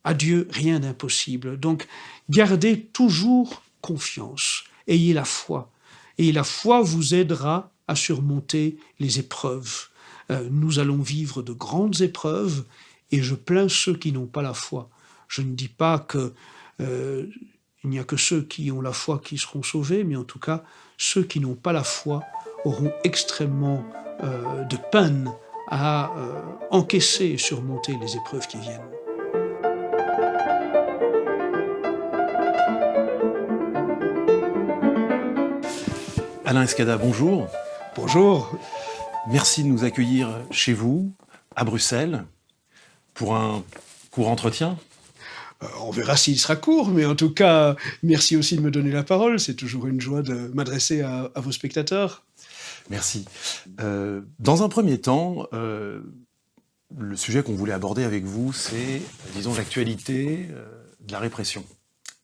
À Dieu, rien d'impossible. Donc, gardez toujours confiance. Ayez la foi. Et la foi vous aidera à surmonter les épreuves. Nous allons vivre de grandes épreuves et je plains ceux qui n'ont pas la foi. Je ne dis pas que il n'y a que ceux qui ont la foi qui seront sauvés, mais en tout cas, ceux qui n'ont pas la foi auront extrêmement de peine à encaisser et surmonter les épreuves qui viennent. Alain Escada, bonjour. Bonjour. Merci de nous accueillir chez vous, à Bruxelles, pour un court entretien. On verra s'il sera court, mais en tout cas, merci aussi de me donner la parole. C'est toujours une joie de m'adresser à vos spectateurs. Merci. Dans un premier temps, le sujet qu'on voulait aborder avec vous, c'est, disons, l'actualité de la répression,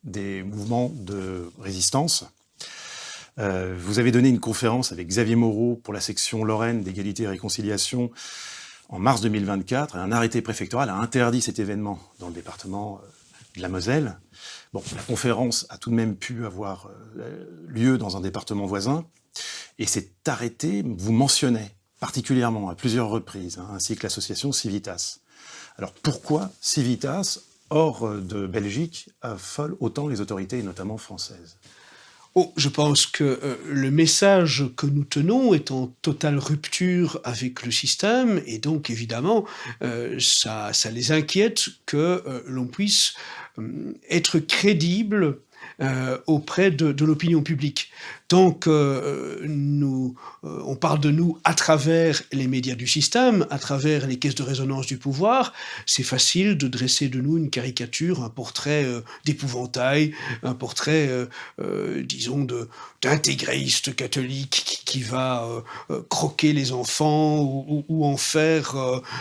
des mouvements de résistance. Vous avez donné une conférence avec Xavier Moreau pour la section Lorraine d'égalité et réconciliation en mars 2024. Un arrêté préfectoral a interdit cet événement dans le département de la Moselle. Bon, la conférence a tout de même pu avoir lieu dans un département voisin. Et cet arrêté vous mentionnait particulièrement à plusieurs reprises, ainsi que l'association Civitas. Alors pourquoi Civitas, hors de Belgique, affole autant les autorités, et notamment françaises ? Je pense que le message que nous tenons est en totale rupture avec le système et donc évidemment ça les inquiète que l'on puisse être crédible auprès de l'opinion publique. Donc, on parle de nous à travers les médias du système, à travers les caisses de résonance du pouvoir. C'est facile de dresser de nous une caricature, un portrait d'épouvantail, un portrait, disons, d'intégristes catholiques qui va croquer les enfants ou en faire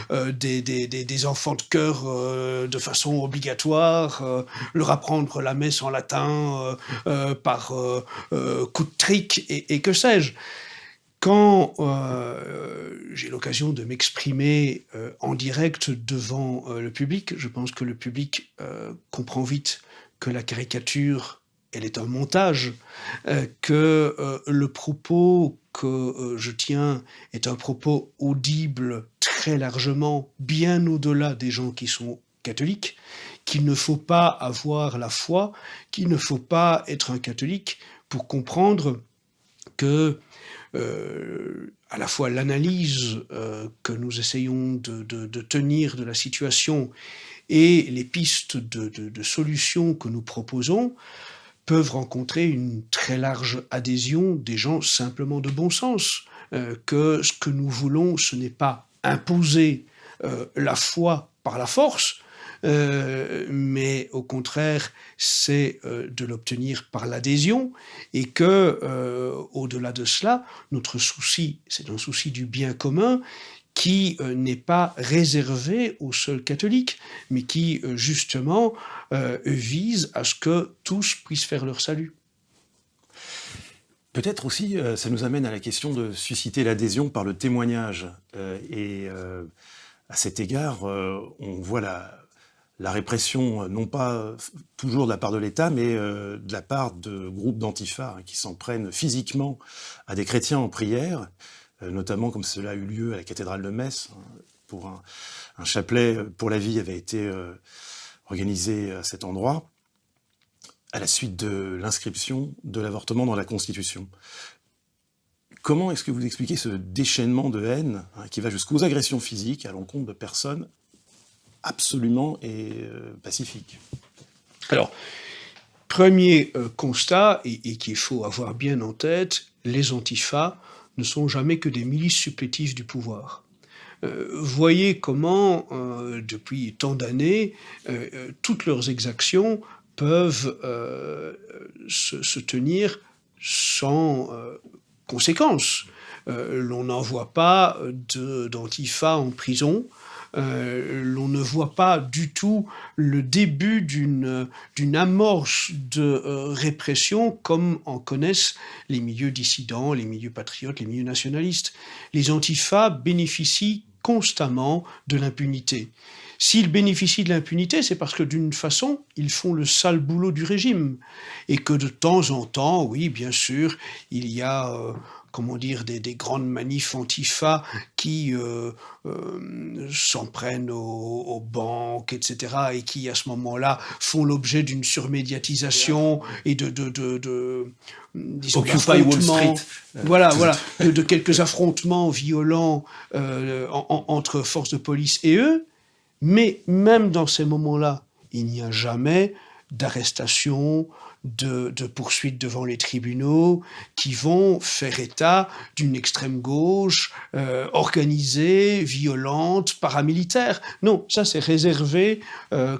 des enfants de cœur de façon obligatoire, leur apprendre la messe en latin par coup de trick et que sais-je. Quand j'ai l'occasion de m'exprimer en direct devant le public, je pense que le public comprend vite que la caricature, elle est un montage, que le propos que je tiens est un propos audible très largement, bien au-delà des gens qui sont catholiques, qu'il ne faut pas avoir la foi, qu'il ne faut pas être un catholique pour comprendre que à la fois l'analyse que nous essayons de tenir de la situation et les pistes de solutions que nous proposons peuvent rencontrer une très large adhésion des gens simplement de bon sens, que ce que nous voulons, ce n'est pas imposer la foi par la force, mais au contraire, c'est de l'obtenir par l'adhésion et que, au-delà de cela, notre souci, c'est un souci du bien commun qui n'est pas réservé aux seuls catholiques, mais qui, justement, vise à ce que tous puissent faire leur salut. Peut-être aussi, ça nous amène à la question de susciter l'adhésion par le témoignage. À cet égard, on voit la répression, non pas toujours de la part de l'État, mais de la part de groupes d'antifa qui s'en prennent physiquement à des chrétiens en prière, notamment comme cela a eu lieu à la cathédrale de Metz, pour un chapelet pour la vie avait été organisé à cet endroit, à la suite de l'inscription de l'avortement dans la Constitution. Comment est-ce que vous expliquez ce déchaînement de haine qui va jusqu'aux agressions physiques à l'encontre de personnes absolument pacifiques? Alors, premier constat, et qu'il faut avoir bien en tête, les antifas ne sont jamais que des milices supplétives du pouvoir. Voyez comment, depuis tant d'années, toutes leurs exactions peuvent se tenir sans conséquences. L'on n'envoie pas d'antifa en prison, l'on ne voit pas du tout le début d'une amorce de répression comme en connaissent les milieux dissidents, les milieux patriotes, les milieux nationalistes. Les antifas bénéficient constamment de l'impunité. S'ils bénéficient de l'impunité, c'est parce que d'une façon, ils font le sale boulot du régime. Et que de temps en temps, oui, bien sûr, il y a, comment dire, des grandes manifs antifa qui s'en prennent aux banques, etc., et qui, à ce moment-là, font l'objet d'une surmédiatisation et disons, Occupy Wall Street. Voilà, de quelques affrontements violents entre forces de police et eux. Mais même dans ces moments-là, il n'y a jamais d'arrestation, de poursuites devant les tribunaux qui vont faire état d'une extrême gauche organisée, violente, paramilitaire. Non, ça c'est réservé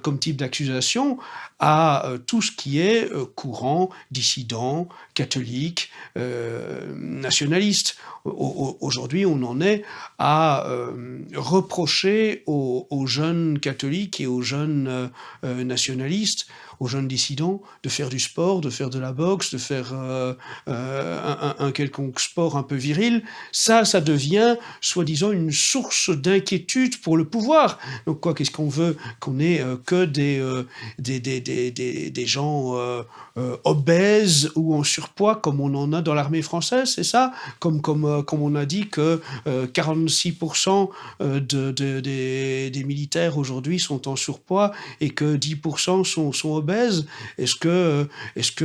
comme type d'accusation à tout ce qui est courant, dissident, catholique, nationaliste. Aujourd'hui, on en est à reprocher aux jeunes catholiques et aux jeunes nationalistes, aux jeunes dissidents, de faire du sport, de faire de la boxe, de faire un quelconque sport un peu viril. Ça devient, soi-disant, une source d'inquiétude pour le pouvoir. Donc quoi, qu'est-ce qu'on veut? Qu'on ait que des gens obèses ou en surpoids, comme on en a dans l'armée française, c'est ça? Comme on a dit que 46% des militaires aujourd'hui sont en surpoids et que 10% sont obèses. Est-ce que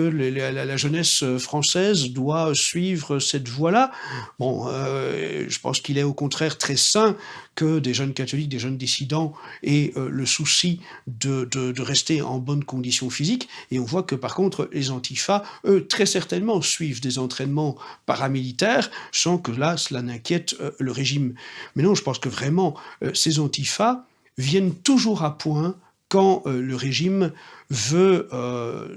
la jeunesse française doit suivre cette voie-là? Bon, je pense qu'il est au contraire très sain que des jeunes catholiques, des jeunes dissidents aient le souci de rester en bonne condition physique. Et on voit que par contre, les antifas, eux, très certainement suivent des entraînements paramilitaires sans que là, cela n'inquiète le régime. Mais non, je pense que vraiment, ces antifas viennent toujours à point quand le régime veut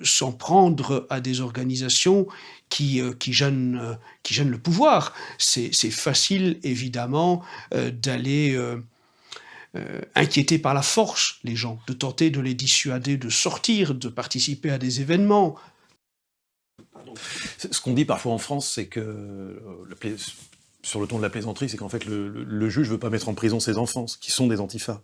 s'en prendre à des organisations qui gênent le pouvoir. C'est facile, évidemment, d'aller inquiéter par la force les gens, de tenter de les dissuader de sortir, de participer à des événements. Ce qu'on dit parfois en France, c'est que, sur le ton de la plaisanterie, c'est qu'en fait le juge veut pas mettre en prison ses enfants, qui sont des antifas.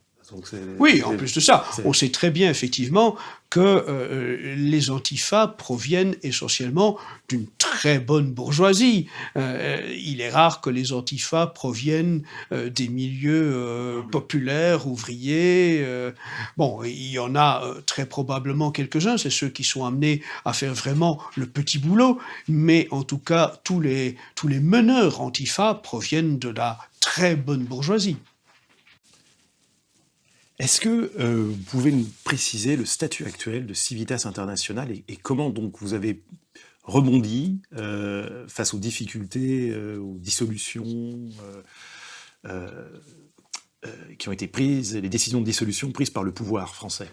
Oui, en plus de ça, on sait très bien effectivement que les antifas proviennent essentiellement d'une très bonne bourgeoisie. Il est rare que les antifas proviennent des milieux populaires, ouvriers. Bon, il y en a très probablement quelques-uns, c'est ceux qui sont amenés à faire vraiment le petit boulot, mais en tout cas, tous les meneurs antifas proviennent de la très bonne bourgeoisie. Est-ce que vous pouvez nous préciser le statut actuel de Civitas International et comment donc vous avez rebondi face aux difficultés, aux dissolutions qui ont été prises, les décisions de dissolution prises par le pouvoir français?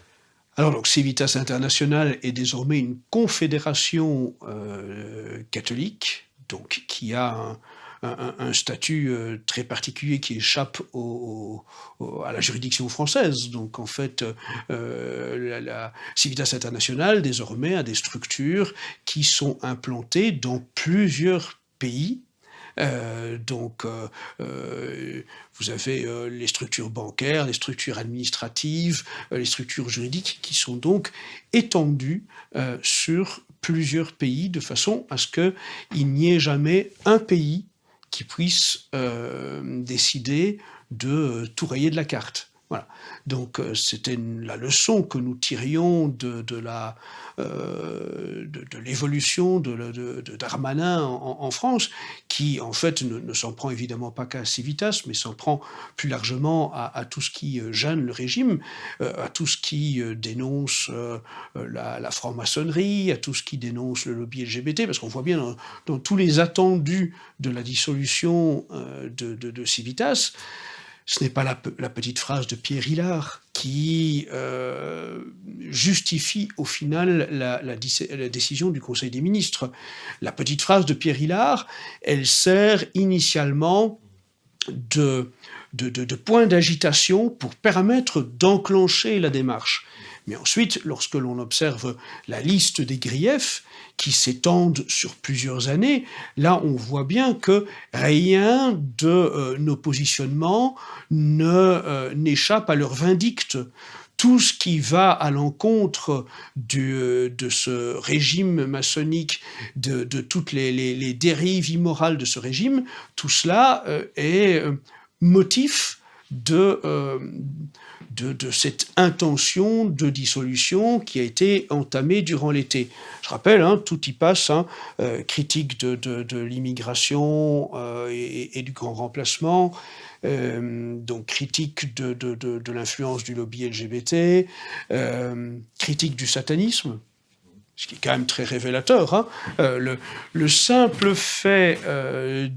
Alors, donc, Civitas International est désormais une confédération catholique, donc qui a un statut très particulier qui échappe à la juridiction française. Donc en fait, la Civitas International désormais a des structures qui sont implantées dans plusieurs pays. Vous avez les structures bancaires, les structures administratives, les structures juridiques qui sont donc étendues sur plusieurs pays de façon à ce qu'il n'y ait jamais un pays qui puisse décider de tout rayer de la carte. Voilà. Donc c'était la leçon que nous tirions de l'évolution de Darmanin en France, qui en fait ne s'en prend évidemment pas qu'à Civitas, mais s'en prend plus largement à tout ce qui gêne le régime, à tout ce qui dénonce la franc-maçonnerie, à tout ce qui dénonce le lobby LGBT, parce qu'on voit bien dans tous les attendus de la dissolution de Civitas, ce n'est pas la petite phrase de Pierre Hilard qui justifie au final la décision du Conseil des ministres. La petite phrase de Pierre Hilard, elle sert initialement de point d'agitation pour permettre d'enclencher la démarche. Mais ensuite, lorsque l'on observe la liste des griefs qui s'étendent sur plusieurs années, là on voit bien que rien de nos positionnements n'échappe à leur vindicte. Tout ce qui va à l'encontre de ce régime maçonnique, de toutes les dérives immorales de ce régime, tout cela est motif de cette intention de dissolution qui a été entamée durant l'été. Je rappelle, tout y passe, critique de l'immigration et du grand remplacement, donc critique de l'influence du lobby LGBT, critique du satanisme, ce qui est quand même très révélateur. Le simple fait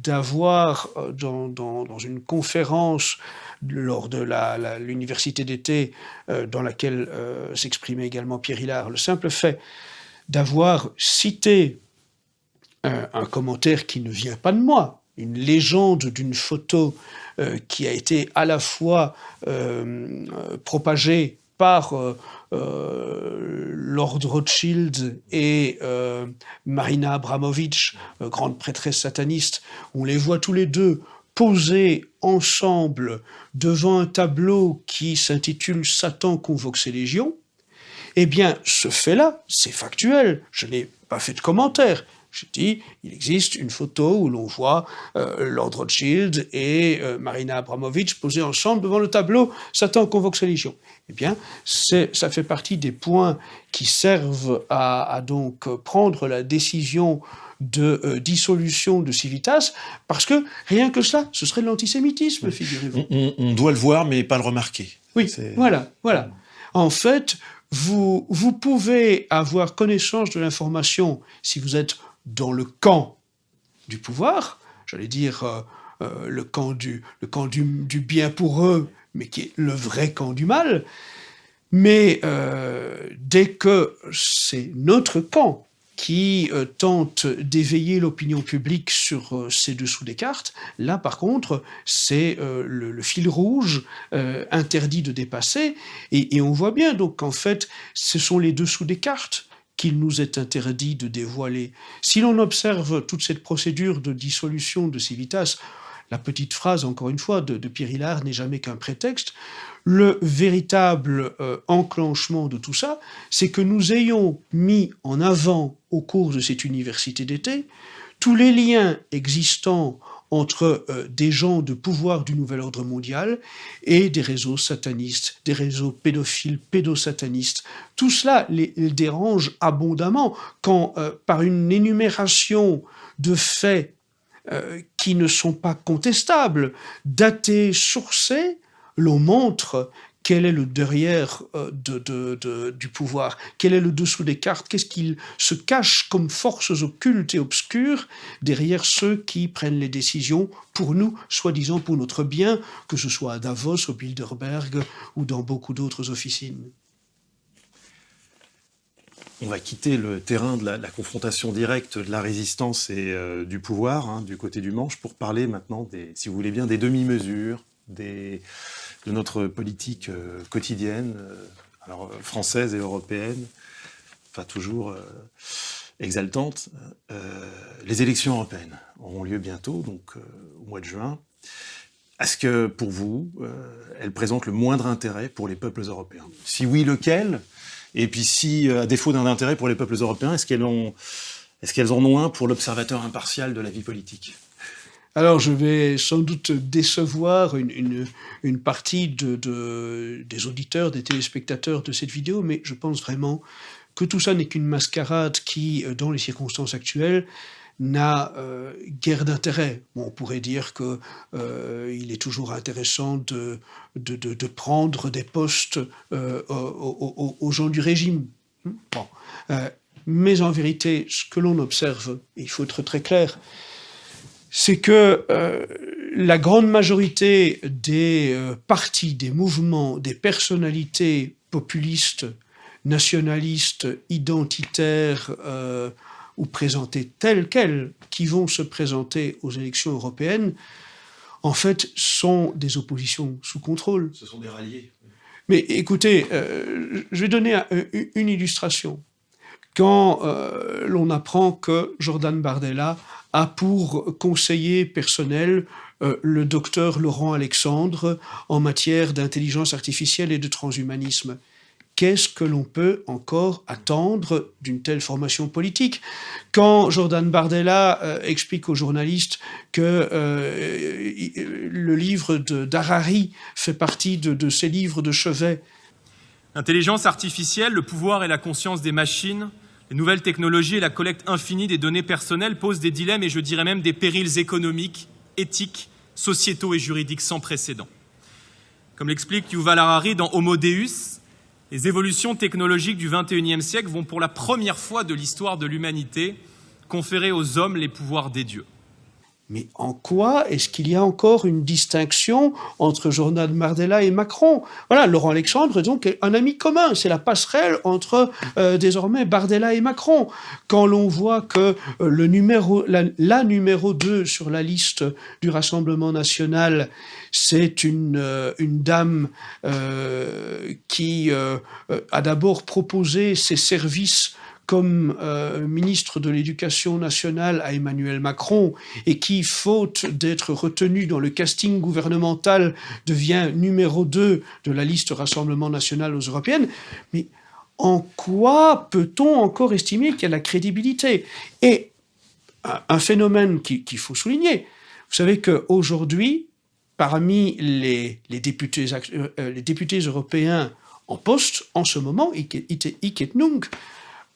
d'avoir dans une conférence lors de l'université d'été dans laquelle s'exprimait également Pierre Hillard, le simple fait d'avoir cité un commentaire qui ne vient pas de moi, une légende d'une photo qui a été à la fois propagée par Lord Rothschild et Marina Abramovich, grande prêtresse sataniste. On les voit tous les deux posés ensemble devant un tableau qui s'intitule « Satan convoque ses légions ». Eh bien, ce fait-là, c'est factuel. Je n'ai pas fait de commentaire. J'ai dit, il existe une photo où l'on voit Lord Rothschild et Marina Abramovich posés ensemble devant le tableau « Satan convoque ses légions ». Eh bien, ça fait partie des points qui servent à donc prendre la décision de dissolution de Civitas, parce que rien que cela, ce serait de l'antisémitisme, figurez-vous. On doit le voir, mais pas le remarquer. Oui, voilà. En fait, vous pouvez avoir connaissance de l'information si vous êtes dans le camp du pouvoir, j'allais dire le camp du bien pour eux, mais qui est le vrai camp du mal. Mais dès que c'est notre camp qui tente d'éveiller l'opinion publique sur ces dessous des cartes, là par contre c'est le fil rouge interdit de dépasser, et on voit bien donc qu'en fait ce sont les dessous des cartes qu'il nous est interdit de dévoiler. Si l'on observe toute cette procédure de dissolution de Civitas, la petite phrase, encore une fois, de Pierre Hillard n'est jamais qu'un prétexte. Le véritable enclenchement de tout ça, c'est que nous ayons mis en avant, au cours de cette université d'été, tous les liens existants entre des gens de pouvoir du nouvel ordre mondial et des réseaux satanistes, des réseaux pédophiles, pédosatanistes. Tout cela les dérange abondamment quand, par une énumération de faits qui ne sont pas contestables, datés, sourcés, l'on montre quel est le derrière du pouvoir, quel est le dessous des cartes, qu'est-ce qu'il se cache comme forces occultes et obscures derrière ceux qui prennent les décisions pour nous, soi-disant pour notre bien, que ce soit à Davos, au Bilderberg ou dans beaucoup d'autres officines. On va quitter le terrain de la confrontation directe de la résistance et du pouvoir, du côté du manche, pour parler maintenant, si vous voulez bien, des demi-mesures, de notre politique quotidienne, alors française et européenne, pas toujours exaltante. Les élections européennes auront lieu bientôt, donc au mois de juin. Est-ce que, pour vous, elles présentent le moindre intérêt pour les peuples européens? Si oui, lequel? Et puis si, à défaut d'un intérêt pour les peuples européens, est-ce qu'elles en ont un pour l'observateur impartial de la vie politique? Alors je vais sans doute décevoir une partie des auditeurs, des téléspectateurs de cette vidéo, mais je pense vraiment que tout ça n'est qu'une mascarade qui, dans les circonstances actuelles, n'a guère d'intérêt. Bon, on pourrait dire que il est toujours intéressant de prendre des postes aux gens du régime. Bon. Mais en vérité, ce que l'on observe, et il faut être très clair, c'est que la grande majorité des partis, des mouvements, des personnalités populistes, nationalistes, identitaires, ou présentées telles quelles, qui vont se présenter aux élections européennes, en fait, sont des oppositions sous contrôle. Ce sont des ralliés. Mais écoutez, je vais donner une illustration. Quand l'on apprend que Jordan Bardella a pour conseiller personnel le docteur Laurent Alexandre en matière d'intelligence artificielle et de transhumanisme, qu'est-ce que l'on peut encore attendre d'une telle formation politique? Quand Jordan Bardella explique aux journalistes que le livre d'Harari fait partie de ses livres de chevet. L'intelligence artificielle, le pouvoir et la conscience des machines, les nouvelles technologies et la collecte infinie des données personnelles posent des dilemmes et je dirais même des périls économiques, éthiques, sociétaux et juridiques sans précédent. Comme l'explique Yuval Harari dans Homo Deus, les évolutions technologiques du XXIe siècle vont pour la première fois de l'histoire de l'humanité conférer aux hommes les pouvoirs des dieux. Mais en quoi est-ce qu'il y a encore une distinction entre Jordan Bardella et Macron? Voilà, Laurent Alexandre est donc un ami commun, c'est la passerelle entre désormais Bardella et Macron. Quand l'on voit que la numéro 2 sur la liste du Rassemblement national, c'est une dame qui a d'abord proposé ses services comme ministre de l'Éducation nationale à Emmanuel Macron et qui, faute d'être retenu dans le casting gouvernemental, devient numéro 2 de la liste Rassemblement national aux européennes, mais en quoi peut-on encore estimer qu'il y a de la crédibilité? Et un phénomène qu'il faut souligner, vous savez qu'aujourd'hui, parmi les députés européens en poste, en ce moment, Iketnung,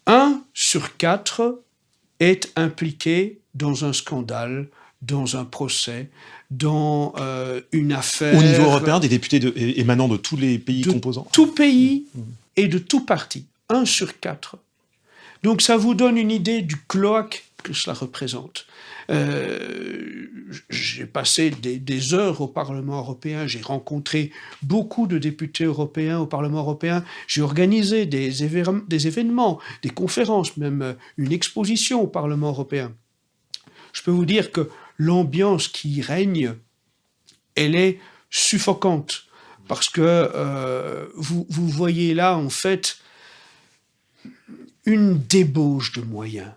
1 sur 4 est impliqué dans un scandale, dans un procès, dans une affaire... Au niveau européen, des députés émanant de tous les pays composants. Tout pays et de tout parti. 1 sur 4. Donc ça vous donne une idée du cloaque que cela représente. J'ai passé des heures au Parlement européen, j'ai rencontré beaucoup de députés européens au Parlement européen, j'ai organisé des événements, des conférences, même une exposition au Parlement européen. Je peux vous dire que l'ambiance qui y règne, elle est suffocante, parce que vous voyez là, en fait, une débauche de moyens.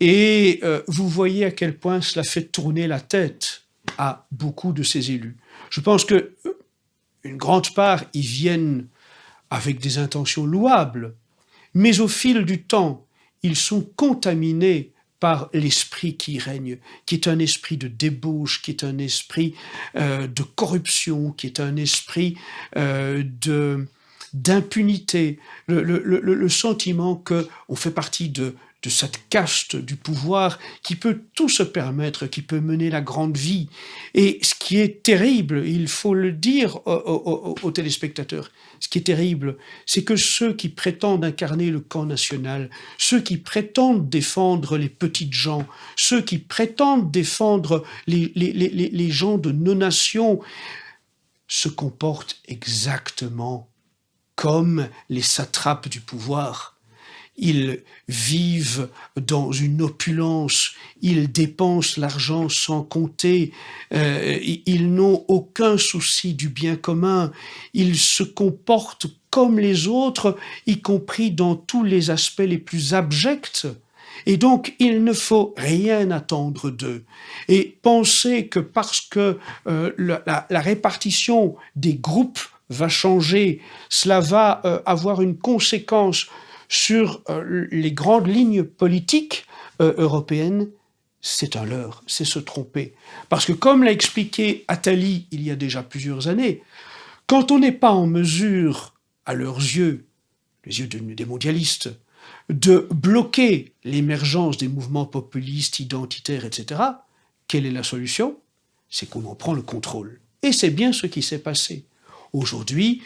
Et vous voyez à quel point cela fait tourner la tête à beaucoup de ces élus. Je pense que une grande part y viennent avec des intentions louables, mais au fil du temps, ils sont contaminés par l'esprit qui règne, qui est un esprit de débauche, qui est un esprit de corruption, qui est un esprit d'impunité, le sentiment qu'on fait partie de cette caste du pouvoir qui peut tout se permettre, qui peut mener la grande vie. Et ce qui est terrible, il faut le dire aux téléspectateurs, ce qui est terrible, c'est que ceux qui prétendent incarner le camp national, ceux qui prétendent défendre les petites gens, ceux qui prétendent défendre les gens de nos nations, se comportent exactement comme les satrapes du pouvoir. Ils vivent dans une opulence, ils dépensent l'argent sans compter, ils n'ont aucun souci du bien commun, ils se comportent comme les autres, y compris dans tous les aspects les plus abjects. Et donc, il ne faut rien attendre d'eux. Et penser que parce que la répartition des groupes va changer, cela va avoir une conséquence sur les grandes lignes politiques européennes, c'est un leurre, c'est se tromper. Parce que comme l'a expliqué Attali il y a déjà plusieurs années, quand on n'est pas en mesure, à leurs yeux, les yeux des mondialistes, de bloquer l'émergence des mouvements populistes, identitaires, etc., quelle est la solution? C'est qu'on en prend le contrôle. Et c'est bien ce qui s'est passé. Aujourd'hui,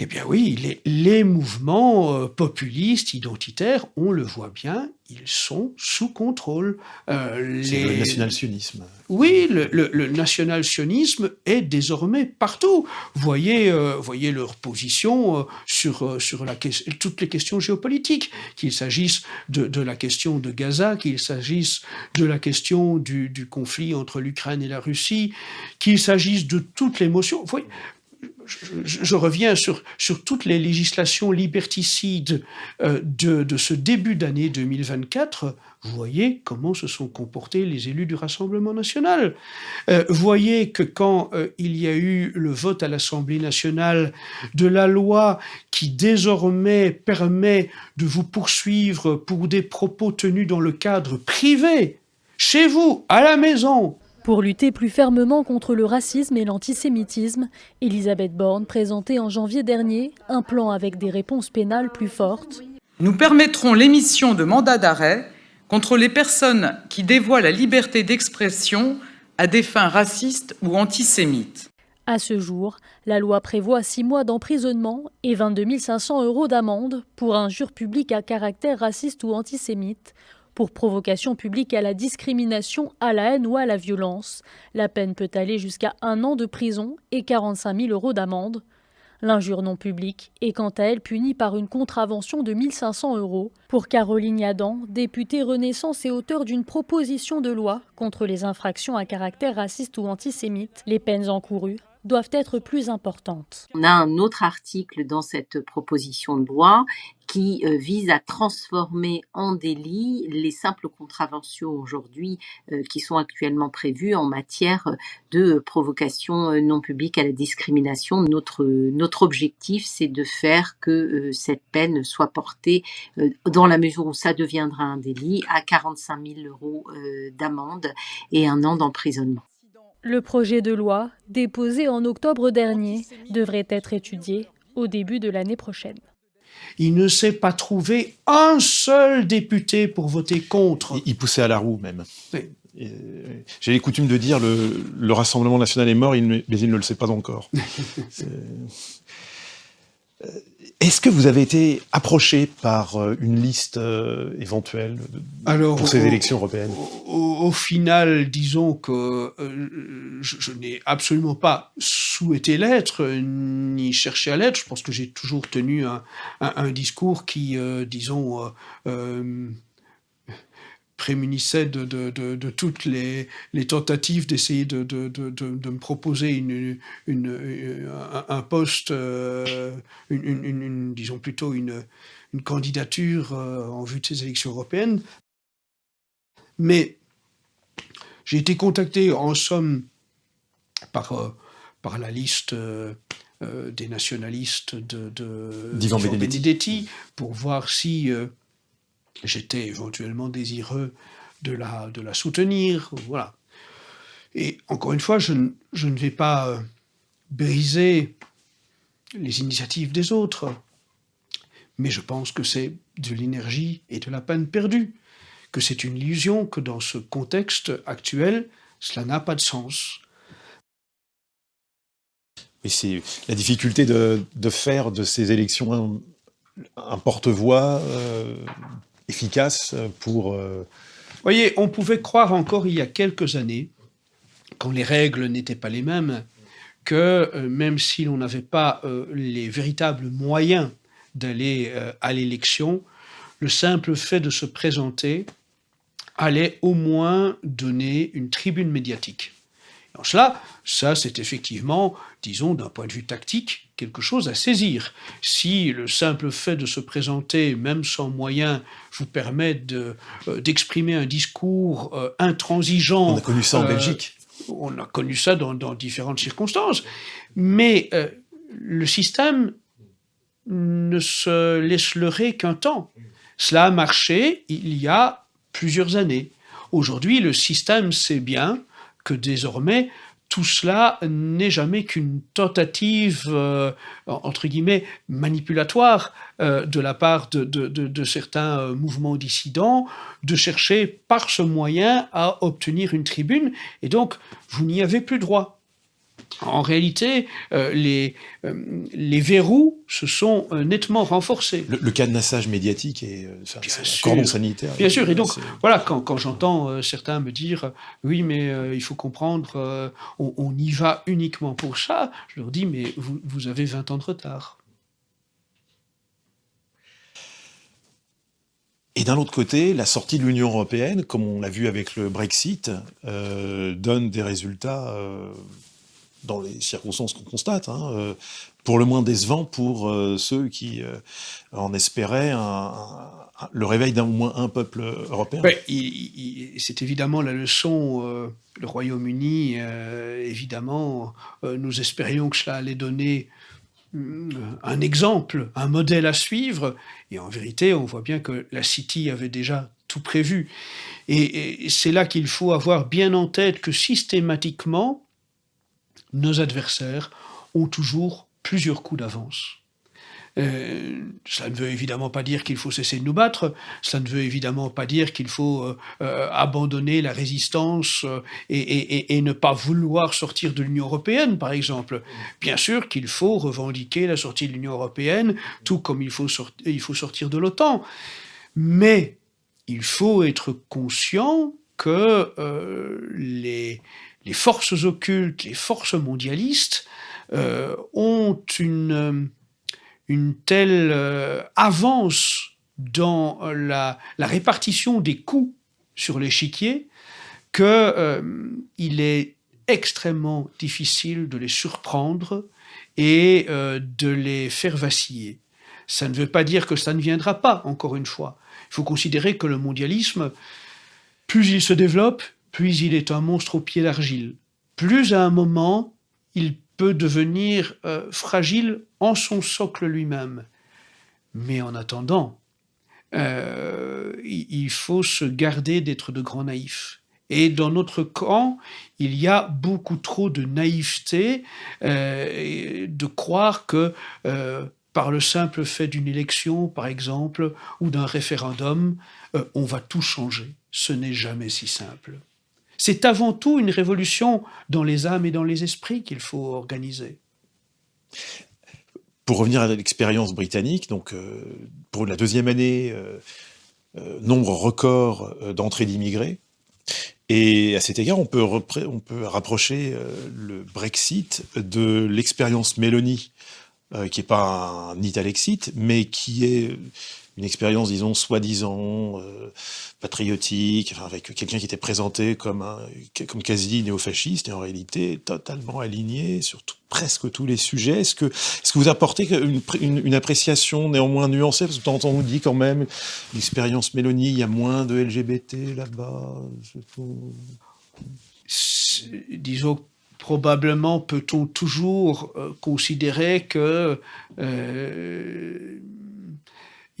eh bien oui, les mouvements populistes, identitaires, on le voit bien, ils sont sous contrôle. C'est le national-sionisme. Oui, le national-sionisme est désormais partout. Voyez leur position sur toutes les questions géopolitiques, qu'il s'agisse de la question de Gaza, qu'il s'agisse de la question du conflit entre l'Ukraine et la Russie, qu'il s'agisse de toutes les motions. je reviens sur toutes les législations liberticides de ce début d'année 2024. Vous voyez comment se sont comportés les élus du Rassemblement national. Voyez que quand il y a eu le vote à l'Assemblée nationale de la loi qui désormais permet de vous poursuivre pour des propos tenus dans le cadre privé, chez vous, à la maison. Pour lutter plus fermement contre le racisme et l'antisémitisme, Elisabeth Borne présentait en janvier dernier un plan avec des réponses pénales plus fortes. Nous permettrons l'émission de mandats d'arrêt contre les personnes qui dévoient la liberté d'expression à des fins racistes ou antisémites. À ce jour, la loi prévoit 6 mois d'emprisonnement et 22 500 € d'amende pour injure publique à caractère raciste ou antisémite, pour provocation publique à la discrimination, à la haine ou à la violence. La peine peut aller jusqu'à 1 an de prison et 45 000 € d'amende. L'injure non publique est quant à elle punie par une contravention de 1 500 €. Pour Caroline Yadan, députée Renaissance et auteure d'une proposition de loi contre les infractions à caractère raciste ou antisémite, les peines encourues doivent être plus importantes. On a un autre article dans cette proposition de loi qui vise à transformer en délit les simples contraventions aujourd'hui qui sont actuellement prévues en matière de provocation non publique à la discrimination. Notre objectif, c'est de faire que cette peine soit portée, dans la mesure où ça deviendra un délit, à 45 000 € d'amende et 1 an d'emprisonnement. Le projet de loi, déposé en octobre dernier, devrait être étudié au début de l'année prochaine. Il ne s'est pas trouvé un seul député pour voter contre. Il poussait à la roue, même. Oui. J'ai les coutumes de dire le Rassemblement national est mort, mais il ne le sait pas encore. Est-ce que vous avez été approché par une liste éventuelle pour ces élections européennes ? Au final, disons que je n'ai absolument pas souhaité l'être, ni cherché à l'être. Je pense que j'ai toujours tenu un discours qui, disons, prémunissait de toutes les tentatives d'essayer de me proposer un poste, disons plutôt une candidature en vue de ces élections européennes. Mais j'ai été contacté en somme par la liste des nationalistes d'Ivan Benedetti pour voir si j'étais éventuellement désireux de la soutenir, voilà. Et encore une fois, je ne vais pas briser les initiatives des autres, mais je pense que c'est de l'énergie et de la peine perdue, que c'est une illusion, que dans ce contexte actuel, cela n'a pas de sens. Et c'est la difficulté de faire de ces élections un porte-voix efficace pour... Voyez, on pouvait croire encore il y a quelques années, quand les règles n'étaient pas les mêmes, que même si l'on n'avait pas les véritables moyens d'aller à l'élection, le simple fait de se présenter allait au moins donner une tribune médiatique. En cela, ça c'est effectivement, disons d'un point de vue tactique, quelque chose à saisir. Si le simple fait de se présenter, même sans moyens, vous permet d'exprimer un discours intransigeant... On a connu ça en Belgique. On a connu ça dans différentes circonstances. Mais le système ne se laisse leurrer qu'un temps. Cela a marché il y a plusieurs années. Aujourd'hui, le système sait bien que désormais, tout cela n'est jamais qu'une tentative, entre guillemets, manipulatoire de la part de certains mouvements dissidents, de chercher par ce moyen à obtenir une tribune, et donc vous n'y avez plus droit. En réalité, les verrous se sont nettement renforcés. Le cadenassage médiatique et le cordon sanitaire. Bien sûr, et donc, voilà, quand j'entends certains me dire « oui, mais il faut comprendre, on y va uniquement pour ça », je leur dis « mais vous avez 20 ans de retard ». Et d'un autre côté, la sortie de l'Union européenne, comme on l'a vu avec le Brexit, donne des résultats dans les circonstances qu'on constate, pour le moins décevant pour ceux qui en espéraient le réveil d'un au moins un peuple européen. Ouais, c'est évidemment la leçon. Le Royaume-Uni, évidemment, nous espérions que cela allait donner un exemple, un modèle à suivre, et en vérité, on voit bien que la City avait déjà tout prévu. Et c'est là qu'il faut avoir bien en tête que systématiquement, nos adversaires ont toujours plusieurs coups d'avance. Cela ne veut évidemment pas dire qu'il faut cesser de nous battre, cela ne veut évidemment pas dire qu'il faut abandonner la résistance et ne pas vouloir sortir de l'Union européenne, par exemple. Bien sûr qu'il faut revendiquer la sortie de l'Union européenne, tout comme il faut sortir de l'OTAN. Mais il faut être conscient que les forces occultes, les forces mondialistes ont une telle avance dans la répartition des coûts sur l'échiquier qu'il est extrêmement difficile de les surprendre et de les faire vaciller. Ça ne veut pas dire que ça ne viendra pas, encore une fois. Il faut considérer que le mondialisme, plus il se développe, plus il est un monstre aux pieds d'argile. Plus à un moment, il peut devenir fragile en son socle lui-même. Mais en attendant, il faut se garder d'être de grands naïfs. Et dans notre camp, il y a beaucoup trop de naïveté, de croire que par le simple fait d'une élection, par exemple, ou d'un référendum, on va tout changer. Ce n'est jamais si simple. C'est avant tout une révolution dans les âmes et dans les esprits qu'il faut organiser. Pour revenir à l'expérience britannique, donc pour la deuxième année, nombre record d'entrées d'immigrés. Et à cet égard, on peut rapprocher le Brexit de l'expérience Meloni, qui n'est pas un Italexit, mais qui est une expérience, disons, soi-disant patriotique, avec quelqu'un qui était présenté comme quasi néofasciste, et en réalité totalement aligné sur presque tous les sujets. Est-ce que vous apportez une appréciation néanmoins nuancée, parce que de temps en temps on nous dit quand même, l'expérience Meloni, il y a moins de LGBT là-bas. Disons, probablement peut-on toujours considérer que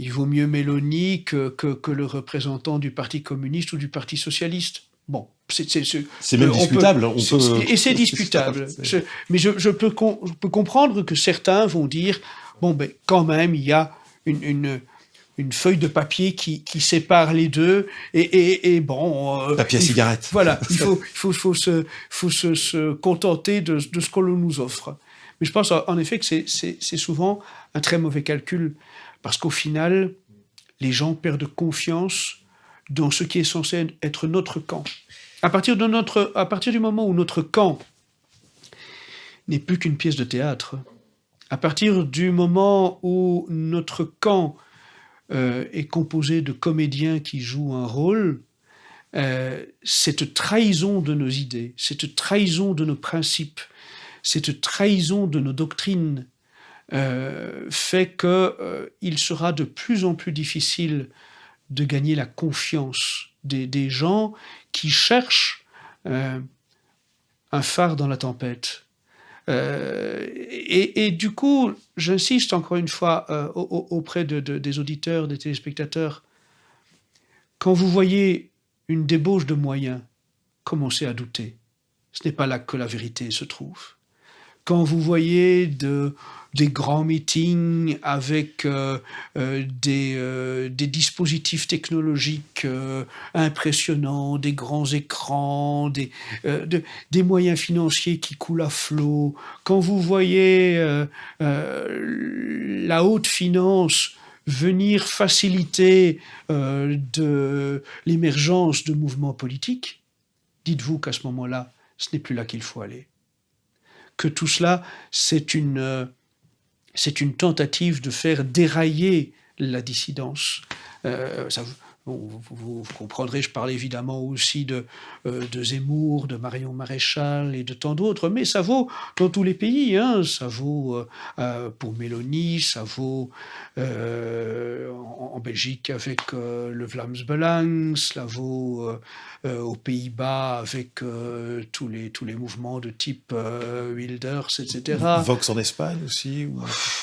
il vaut mieux Meloni que le représentant du Parti communiste ou du Parti socialiste. Bon, c'est même discutable. Et c'est discutable. Mais je peux comprendre que certains vont dire, bon, ben, quand même, il y a une feuille de papier qui sépare les deux, et bon... papier à cigarette. Voilà, il faut se contenter de ce qu'on nous offre. Mais je pense en effet que c'est souvent un très mauvais calcul, parce qu'au final, les gens perdent confiance dans ce qui est censé être notre camp. À partir du moment où notre camp n'est plus qu'une pièce de théâtre, à partir du moment où notre camp est composé de comédiens qui jouent un rôle, cette trahison de nos idées, cette trahison de nos principes, cette trahison de nos doctrines fait qu'il sera de plus en plus difficile de gagner la confiance des gens qui cherchent un phare dans la tempête. Et du coup, j'insiste encore une fois auprès des auditeurs, des téléspectateurs, quand vous voyez une débauche de moyens, commencez à douter. Ce n'est pas là que la vérité se trouve. Quand vous voyez des grands meetings avec des dispositifs technologiques impressionnants, des grands écrans, des moyens financiers qui coulent à flot, quand vous voyez la haute finance venir faciliter de l'émergence de mouvements politiques, dites-vous qu'à ce moment-là, ce n'est plus là qu'il faut aller. Que tout cela, c'est une tentative de faire dérailler la dissidence. bon, vous comprendrez, je parle évidemment aussi de Zemmour, de Marion Maréchal et de tant d'autres, mais ça vaut dans tous les pays, hein. Ça vaut pour Mélanie, ça vaut en Belgique avec le Vlaams Belang, ça vaut aux Pays-Bas avec tous les mouvements de type Wilders, etc. Vox en Espagne aussi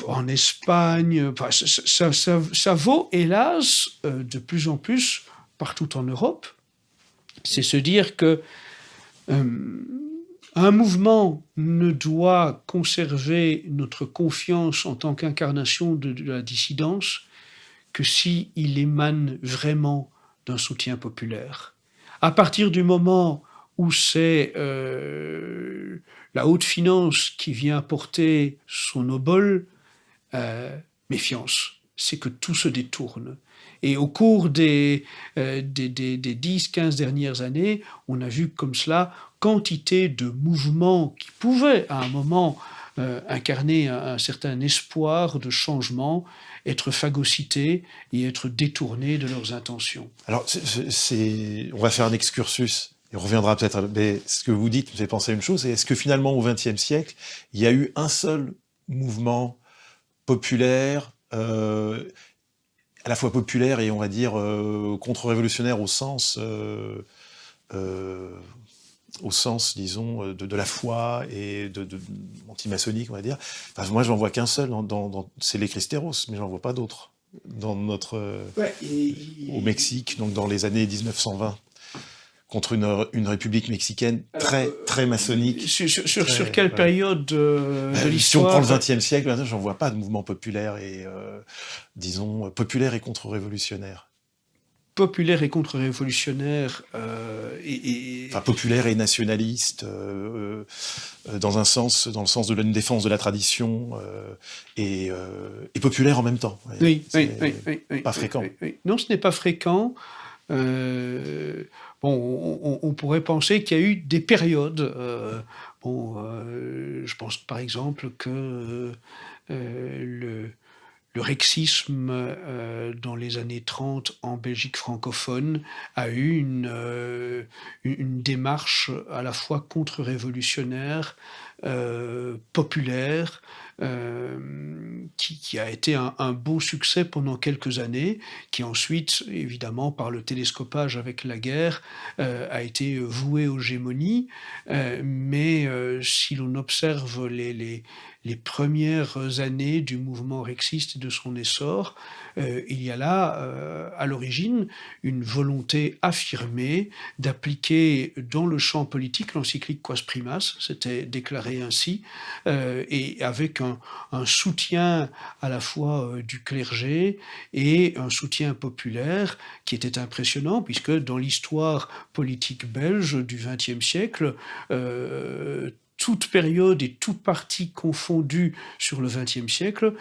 En Espagne, enfin, ça vaut, hélas, de plus en plus partout en Europe. C'est se dire que un mouvement ne doit conserver notre confiance en tant qu'incarnation de la dissidence que s'il émane vraiment d'un soutien populaire. À partir du moment où c'est la haute finance qui vient apporter son obol, méfiance, c'est que tout se détourne. Et au cours des 10-15 dernières années, on a vu comme cela quantité de mouvements qui pouvaient, à un moment, incarner un certain espoir de changement, être phagocytés et être détournés de leurs intentions. Alors, on va faire un excursus, et on reviendra peut-être, mais ce que vous dites me fait penser à une chose, c'est est-ce que finalement, au XXe siècle, il y a eu un seul mouvement populaire, à la fois populaire et on va dire contre-révolutionnaire au sens, disons, de la foi et de anti-maçonnique, on va dire. Enfin, moi, j'en vois qu'un seul, c'est les Cristeros, mais j'en vois pas d'autres. Dans au Mexique, donc dans les années 1920, contre une république mexicaine très maçonnique. Sur quelle période de l'histoire ? Si on prend le XXe siècle, j'en vois pas de mouvement populaire et, disons, populaire et contre-révolutionnaire. Populaire et contre-révolutionnaire Enfin, populaire et nationaliste, dans le sens de la défense de la tradition, et populaire en même temps. Oui, pas fréquent. Oui. Non, ce n'est pas fréquent. On pourrait penser qu'il y a eu des périodes. Je pense par exemple que le rexisme dans les années 30 en Belgique francophone a eu une démarche à la fois contre-révolutionnaire, populaire, qui a été un beau succès pendant quelques années, qui ensuite, évidemment, par le télescopage avec la guerre, a été voué aux gémonies. Mais si l'on observe les premières années du mouvement rexiste et de son essor, il y a là, à l'origine, une volonté affirmée d'appliquer dans le champ politique l'encyclique Quas Primas, c'était déclaré ainsi, et avec un soutien à la fois du clergé et un soutien populaire qui était impressionnant, puisque dans l'histoire politique belge du XXe siècle, toute période et tout parti confondu sur le XXe siècle,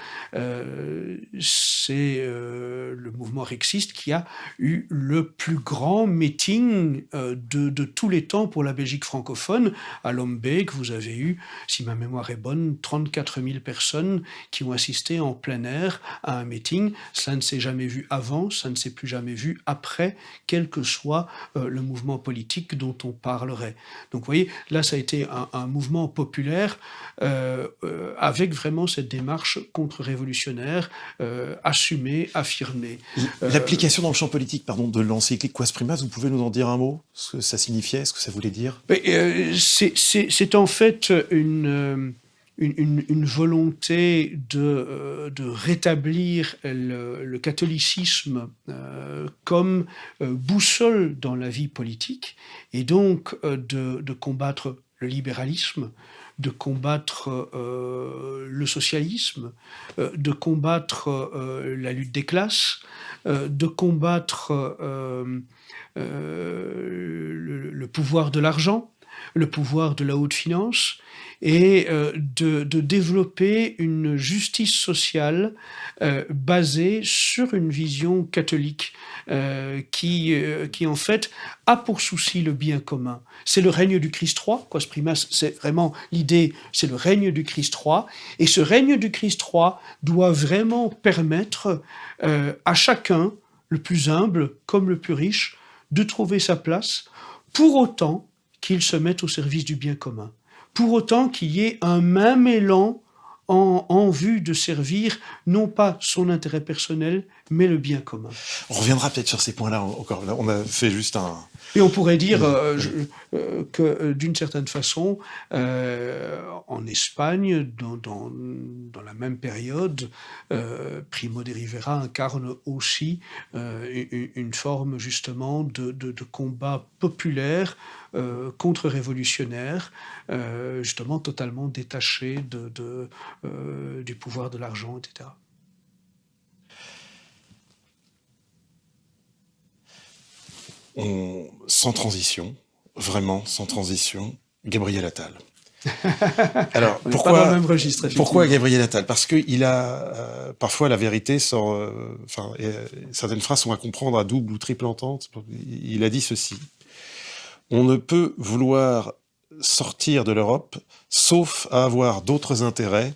c'est le mouvement rexiste qui a eu le plus grand meeting de tous les temps pour la Belgique francophone. À Lombeek, vous avez eu, si ma mémoire est bonne, 34 000 personnes qui ont assisté en plein air à un meeting. Cela ne s'est jamais vu avant, ça ne s'est plus jamais vu après, quel que soit le mouvement politique dont on parlerait. Donc vous voyez, là ça a été un mouvement populaire avec vraiment cette démarche contre-révolutionnaire assumée, affirmée. L'application dans le champ politique, de l'encyclique Quas Primas, vous pouvez nous en dire un mot ? Ce que ça signifiait, ce que ça voulait dire ? C'est en fait une volonté de rétablir le catholicisme comme boussole dans la vie politique et donc de combattre le libéralisme, de combattre le socialisme, de combattre la lutte des classes, de combattre le pouvoir de l'argent, le pouvoir de la haute finance, et de développer une justice sociale basée sur une vision catholique qui en fait a pour souci le bien commun. C'est le règne du Christ roi, Quas Primas, c'est vraiment l'idée, c'est le règne du Christ roi, et ce règne du Christ roi doit vraiment permettre à chacun le plus humble comme le plus riche, de trouver sa place, pour autant qu'il se mette au service du bien commun, pour autant qu'il y ait un même élan en vue de servir non pas son intérêt personnel, mais le bien commun. On reviendra peut-être sur ces points-là encore. Là, on a fait juste un... Et on pourrait dire que d'une certaine façon, en Espagne, dans la même période, Primo de Rivera incarne aussi une forme justement de combat populaire contre-révolutionnaire, justement totalement détaché du pouvoir de l'argent, etc. Sans transition, vraiment sans transition, Gabriel Attal. Alors, on n'est pas dans le même registre, pourquoi Gabriel Attal? Parce qu'il a parfois la vérité sort, certaines phrases sont à comprendre à double ou triple entente. Il a dit ceci: on ne peut vouloir sortir de l'Europe sauf à avoir d'autres intérêts,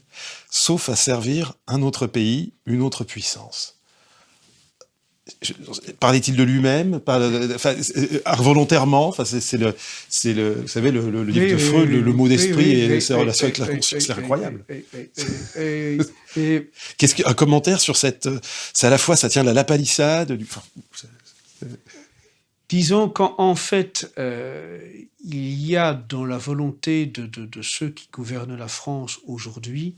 sauf à servir un autre pays, une autre puissance. Parlait-il de lui-même, involontairement? C'est le, vous savez, le livre de Freud, le mot d'esprit et ses relations avec la conscience, c'est incroyable. Qu'est-ce qu'un commentaire sur cette, c'est à la fois, ça tient de la lapalissade, disons qu'en fait, il y a dans la volonté de ceux qui gouvernent la France aujourd'hui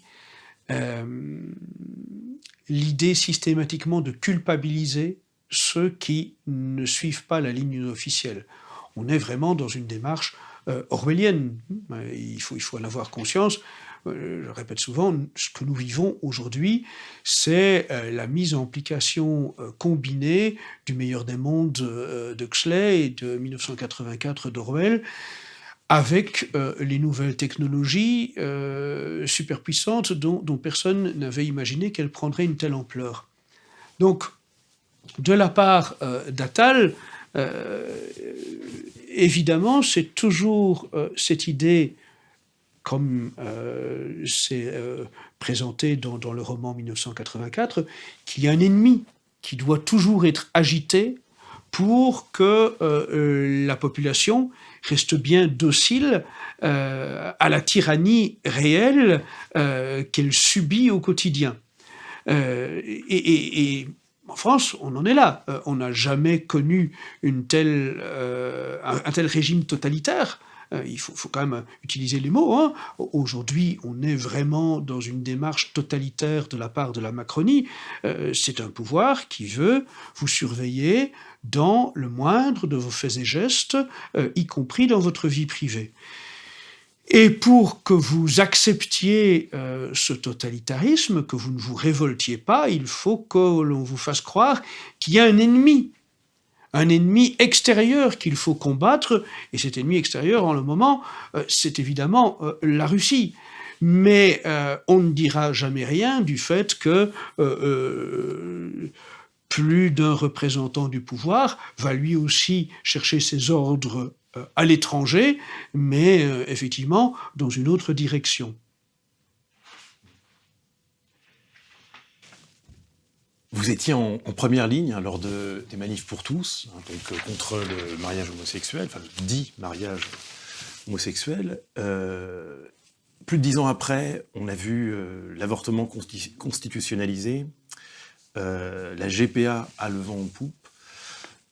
l'idée systématiquement de culpabiliser ceux qui ne suivent pas la ligne officielle. On est vraiment dans une démarche orwellienne. Il faut en avoir conscience. Je répète souvent, ce que nous vivons aujourd'hui, c'est la mise en application combinée du meilleur des mondes d'Huxley et de 1984 d'Orwell, avec les nouvelles technologies superpuissantes dont personne n'avait imaginé qu'elles prendraient une telle ampleur. Donc, de la part d'Attal, évidemment, c'est toujours cette idée, comme c'est présenté dans le roman 1984, qu'il y a un ennemi qui doit toujours être agité pour que la population reste bien docile à la tyrannie réelle qu'elle subit au quotidien. Et en France, on en est là. On n'a jamais connu un tel régime totalitaire. Il faut quand même utiliser les mots. Hein. Aujourd'hui, on est vraiment dans une démarche totalitaire de la part de la Macronie. C'est un pouvoir qui veut vous surveiller dans le moindre de vos faits et gestes, y compris dans votre vie privée. Et pour que vous acceptiez ce totalitarisme, que vous ne vous révoltiez pas, il faut que l'on vous fasse croire qu'il y a un ennemi extérieur qu'il faut combattre, et cet ennemi extérieur, en le moment, c'est évidemment la Russie. Mais on ne dira jamais rien du fait que plus d'un représentant du pouvoir va lui aussi chercher ses ordres à l'étranger, mais effectivement dans une autre direction. Vous étiez en première ligne lors des manifs pour tous, donc contre le mariage homosexuel, enfin le dit mariage homosexuel. Plus de 10 ans après, on a vu l'avortement constitutionnalisé, la GPA a le vent en poupe,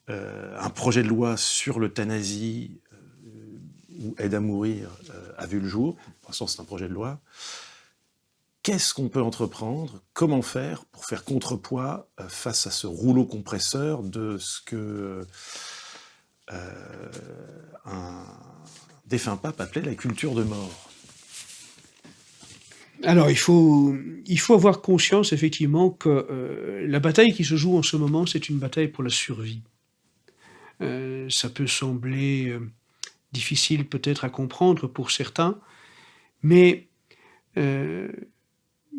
un projet de loi sur l'euthanasie ou aide à mourir a vu le jour. Pour l'instant, c'est un projet de loi. Qu'est-ce qu'on peut entreprendre? Comment faire pour faire contrepoids face à ce rouleau compresseur de ce que un défunt pape appelait la culture de mort? Alors, il faut avoir conscience, effectivement, que la bataille qui se joue en ce moment, c'est une bataille pour la survie. Ça peut sembler difficile peut-être à comprendre pour certains, mais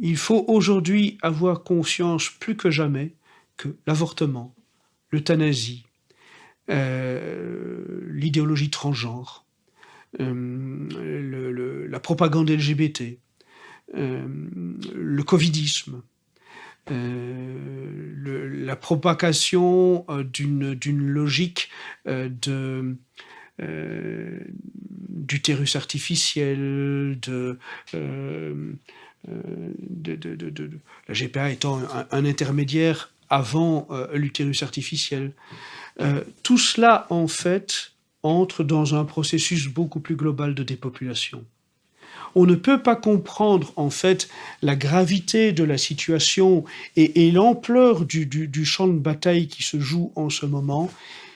il faut aujourd'hui avoir conscience plus que jamais que l'avortement, l'euthanasie, l'idéologie transgenre, la propagande LGBT, le covidisme, la propagation d'une logique d'utérus artificiel, la GPA étant un intermédiaire avant l'utérus artificiel. Tout cela, en fait, entre dans un processus beaucoup plus global de dépopulation. On ne peut pas comprendre, en fait, la gravité de la situation et l'ampleur du champ de bataille qui se joue en ce moment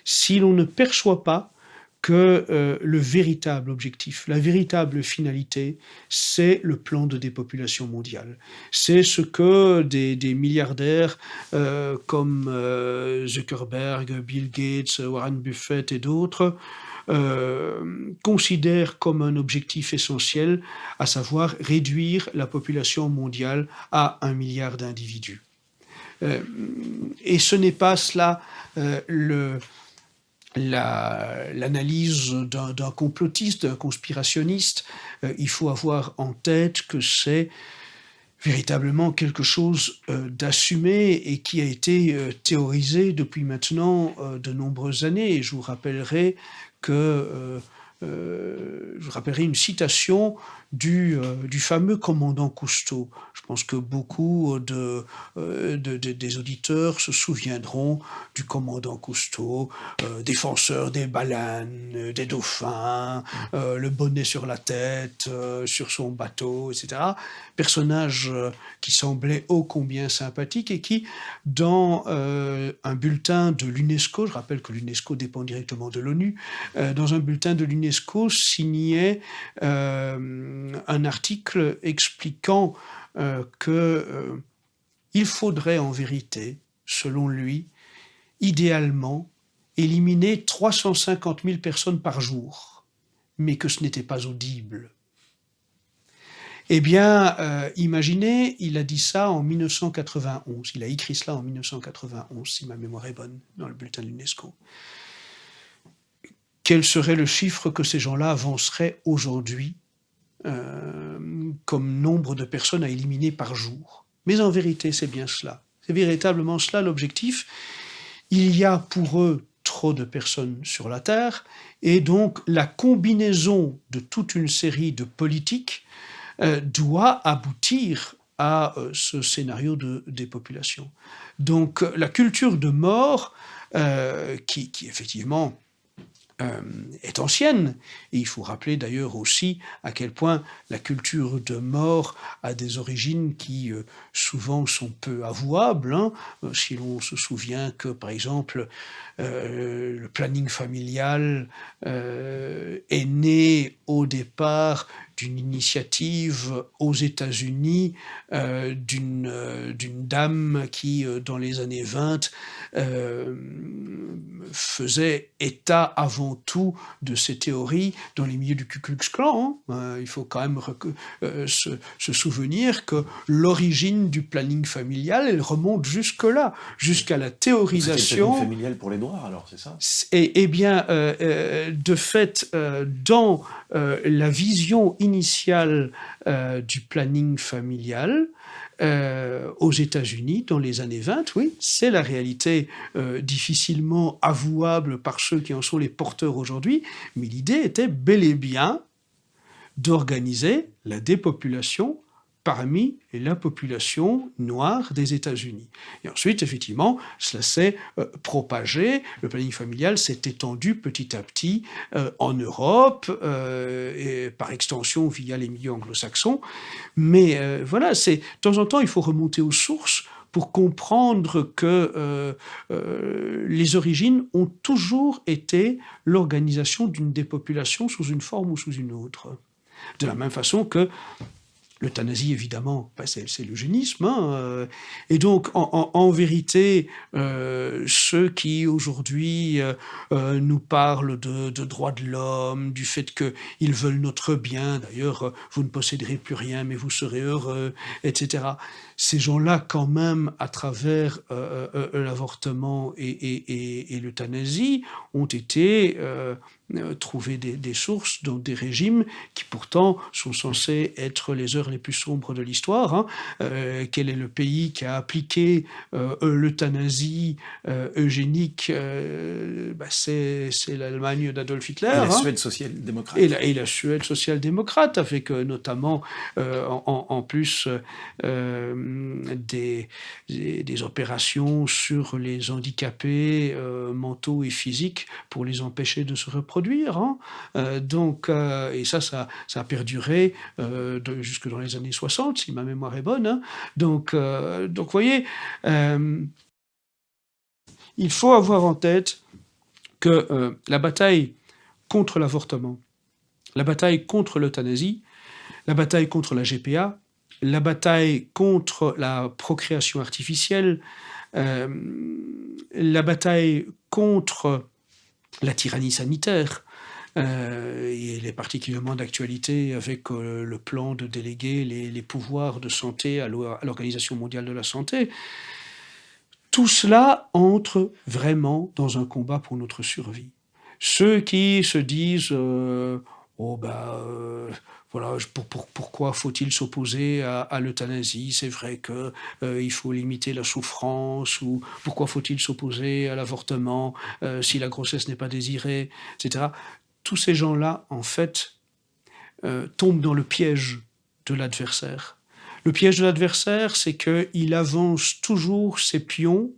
si l'on ne perçoit pas que le véritable objectif, la véritable finalité, c'est le plan de dépopulation mondiale. C'est ce que des milliardaires comme Zuckerberg, Bill Gates, Warren Buffett et d'autres considèrent comme un objectif essentiel, à savoir réduire la population mondiale à 1 milliard d'individus. Et ce n'est pas cela l'analyse d'un complotiste, d'un conspirationniste. Il faut avoir en tête que c'est véritablement quelque chose d'assumé et qui a été théorisé depuis maintenant de nombreuses années. Et je vous rappellerai une citation du fameux commandant Cousteau. Je pense que beaucoup des auditeurs se souviendront du commandant Cousteau, défenseur des baleines, des dauphins, le bonnet sur la tête, sur son bateau, etc. Personnage qui semblait ô combien sympathique et qui, dans un bulletin de l'UNESCO, je rappelle que l'UNESCO dépend directement de l'ONU, dans un bulletin de l'UNESCO signait un article expliquant qu'il faudrait en vérité, selon lui, idéalement, éliminer 350 000 personnes par jour, mais que ce n'était pas audible. Eh bien, imaginez, il a dit ça en 1991, il a écrit cela en 1991, si ma mémoire est bonne, dans le bulletin de l'UNESCO. Quel serait le chiffre que ces gens-là avanceraient aujourd'hui comme nombre de personnes à éliminer par jour? Mais en vérité, c'est bien cela. C'est véritablement cela l'objectif. Il y a pour eux trop de personnes sur la Terre, et donc la combinaison de toute une série de politiques doit aboutir à ce scénario de dépopulation. Donc la culture de mort, qui effectivement est ancienne, et il faut rappeler d'ailleurs aussi à quel point la culture de mort a des origines qui souvent sont peu avouables, hein. Si l'on se souvient que par exemple le planning familial est né au départ d'une initiative aux États-Unis d'une dame qui, dans les années 20, faisait état avant tout de ces théories dans les milieux du Ku Klux Klan. Hein. Il faut quand même se souvenir que l'origine du planning familial, elle remonte jusque-là, jusqu'à la théorisation. C'était le planning familial pour les Noirs, alors, c'est ça? Eh bien, de fait, dans la vision initiale du planning familial, aux États-Unis, dans les années 20, oui, c'est la réalité difficilement avouable par ceux qui en sont les porteurs aujourd'hui, mais l'idée était bel et bien d'organiser la dépopulation parmi la population noire des États-Unis. Et ensuite, effectivement, cela s'est propagé, le planning familial s'est étendu petit à petit en Europe, et par extension via les milieux anglo-saxons. Mais voilà, de temps en temps, il faut remonter aux sources pour comprendre que les origines ont toujours été l'organisation d'une dépopulation sous une forme ou sous une autre. De la même façon que l'euthanasie, évidemment, c'est l'eugénisme. Hein, et donc, en vérité, ceux qui, aujourd'hui, nous parlent de droits de l'homme, du fait qu'ils veulent notre bien, d'ailleurs, vous ne posséderez plus rien, mais vous serez heureux, etc. Ces gens-là, quand même, à travers l'avortement et l'euthanasie, ont été trouver des sources dans des régimes qui, pourtant, sont censés être les les plus sombres de l'histoire. Hein. Quel est le pays qui a appliqué l'euthanasie eugénique? C'est l'Allemagne d'Adolf Hitler. Et la Suède social-démocrate. Et la Suède social-démocrate, avec notamment en plus des opérations sur les handicapés mentaux et physiques pour les empêcher de se reproduire. Hein. Et ça a perduré jusque dans les années 60, si ma mémoire est bonne. Hein. Donc, vous voyez, il faut avoir en tête que la bataille contre l'avortement, la bataille contre l'euthanasie, la bataille contre la GPA, la bataille contre la procréation artificielle, la bataille contre la tyrannie sanitaire, et elle est particulièrement d'actualité avec le plan de déléguer les pouvoirs de santé à l'Organisation mondiale de la santé. Tout cela entre vraiment dans un combat pour notre survie. Ceux qui se disent voilà, pourquoi faut-il s'opposer à l'euthanasie? C'est vrai que il faut limiter la souffrance, ou pourquoi faut-il s'opposer à l'avortement si la grossesse n'est pas désirée, etc. Tous ces gens-là, en fait, tombent dans le piège de l'adversaire. Le piège de l'adversaire, c'est qu'il avance toujours ses pions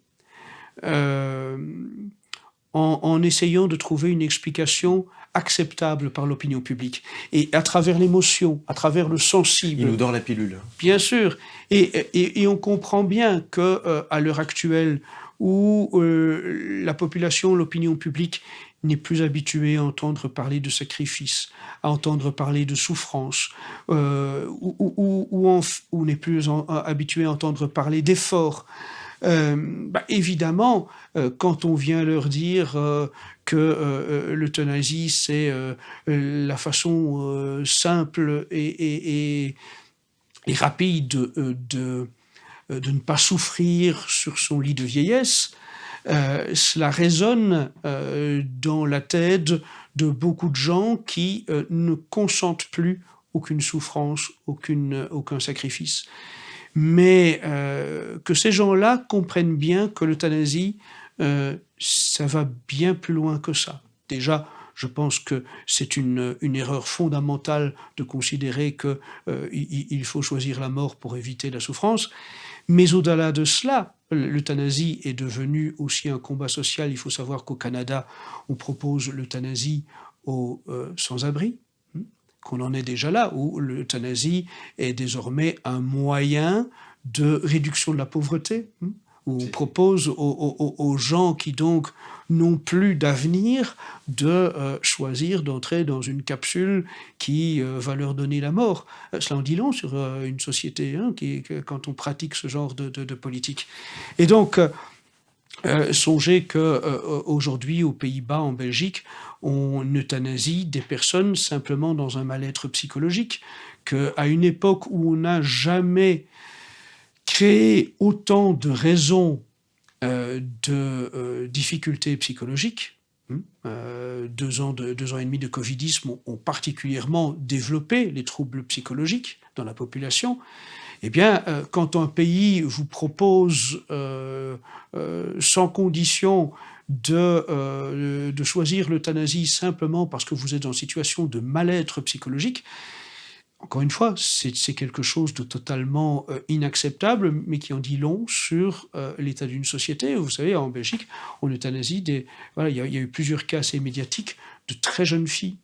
en essayant de trouver une explication acceptable par l'opinion publique. Et à travers l'émotion, à travers le sensible... Il nous dort la pilule. Bien sûr. Et on comprend bien qu'à l'heure actuelle, où la population, l'opinion publique, n'est plus habituée à entendre parler de sacrifice, à entendre parler de souffrance, ou n'est plus habituée à entendre parler d'effort. Évidemment, quand on vient leur dire que l'euthanasie, c'est la façon simple et rapide de ne pas souffrir sur son lit de vieillesse, cela résonne dans la tête de beaucoup de gens qui ne consentent plus aucune souffrance, aucun sacrifice. Mais que ces gens-là comprennent bien que l'euthanasie, ça va bien plus loin que ça. Déjà, je pense que c'est une erreur fondamentale de considérer qu'il faut choisir la mort pour éviter la souffrance. Mais au-delà de cela, l'euthanasie est devenue aussi un combat social. Il faut savoir qu'au Canada, on propose l'euthanasie aux sans-abri, qu'on en est déjà là, où l'euthanasie est désormais un moyen de réduction de la pauvreté, où on propose aux gens qui donc n'ont plus d'avenir de choisir d'entrer dans une capsule qui va leur donner la mort. Cela en dit long sur une société quand on pratique ce genre de politique. Et donc, songez qu'aujourd'hui, aux Pays-Bas, en Belgique, on euthanasie des personnes simplement dans un mal-être psychologique, qu'à une époque où on n'a jamais créé autant de raisons de difficultés psychologiques. 2 ans et demi de covidisme ont particulièrement développé les troubles psychologiques dans la population. Eh bien, quand un pays vous propose sans condition de choisir l'euthanasie simplement parce que vous êtes en situation de mal-être psychologique, encore une fois, c'est quelque chose de totalement inacceptable, mais qui en dit long sur l'état d'une société. Vous savez, en Belgique, on euthanasie il y a eu plusieurs cas assez médiatiques de très jeunes filles,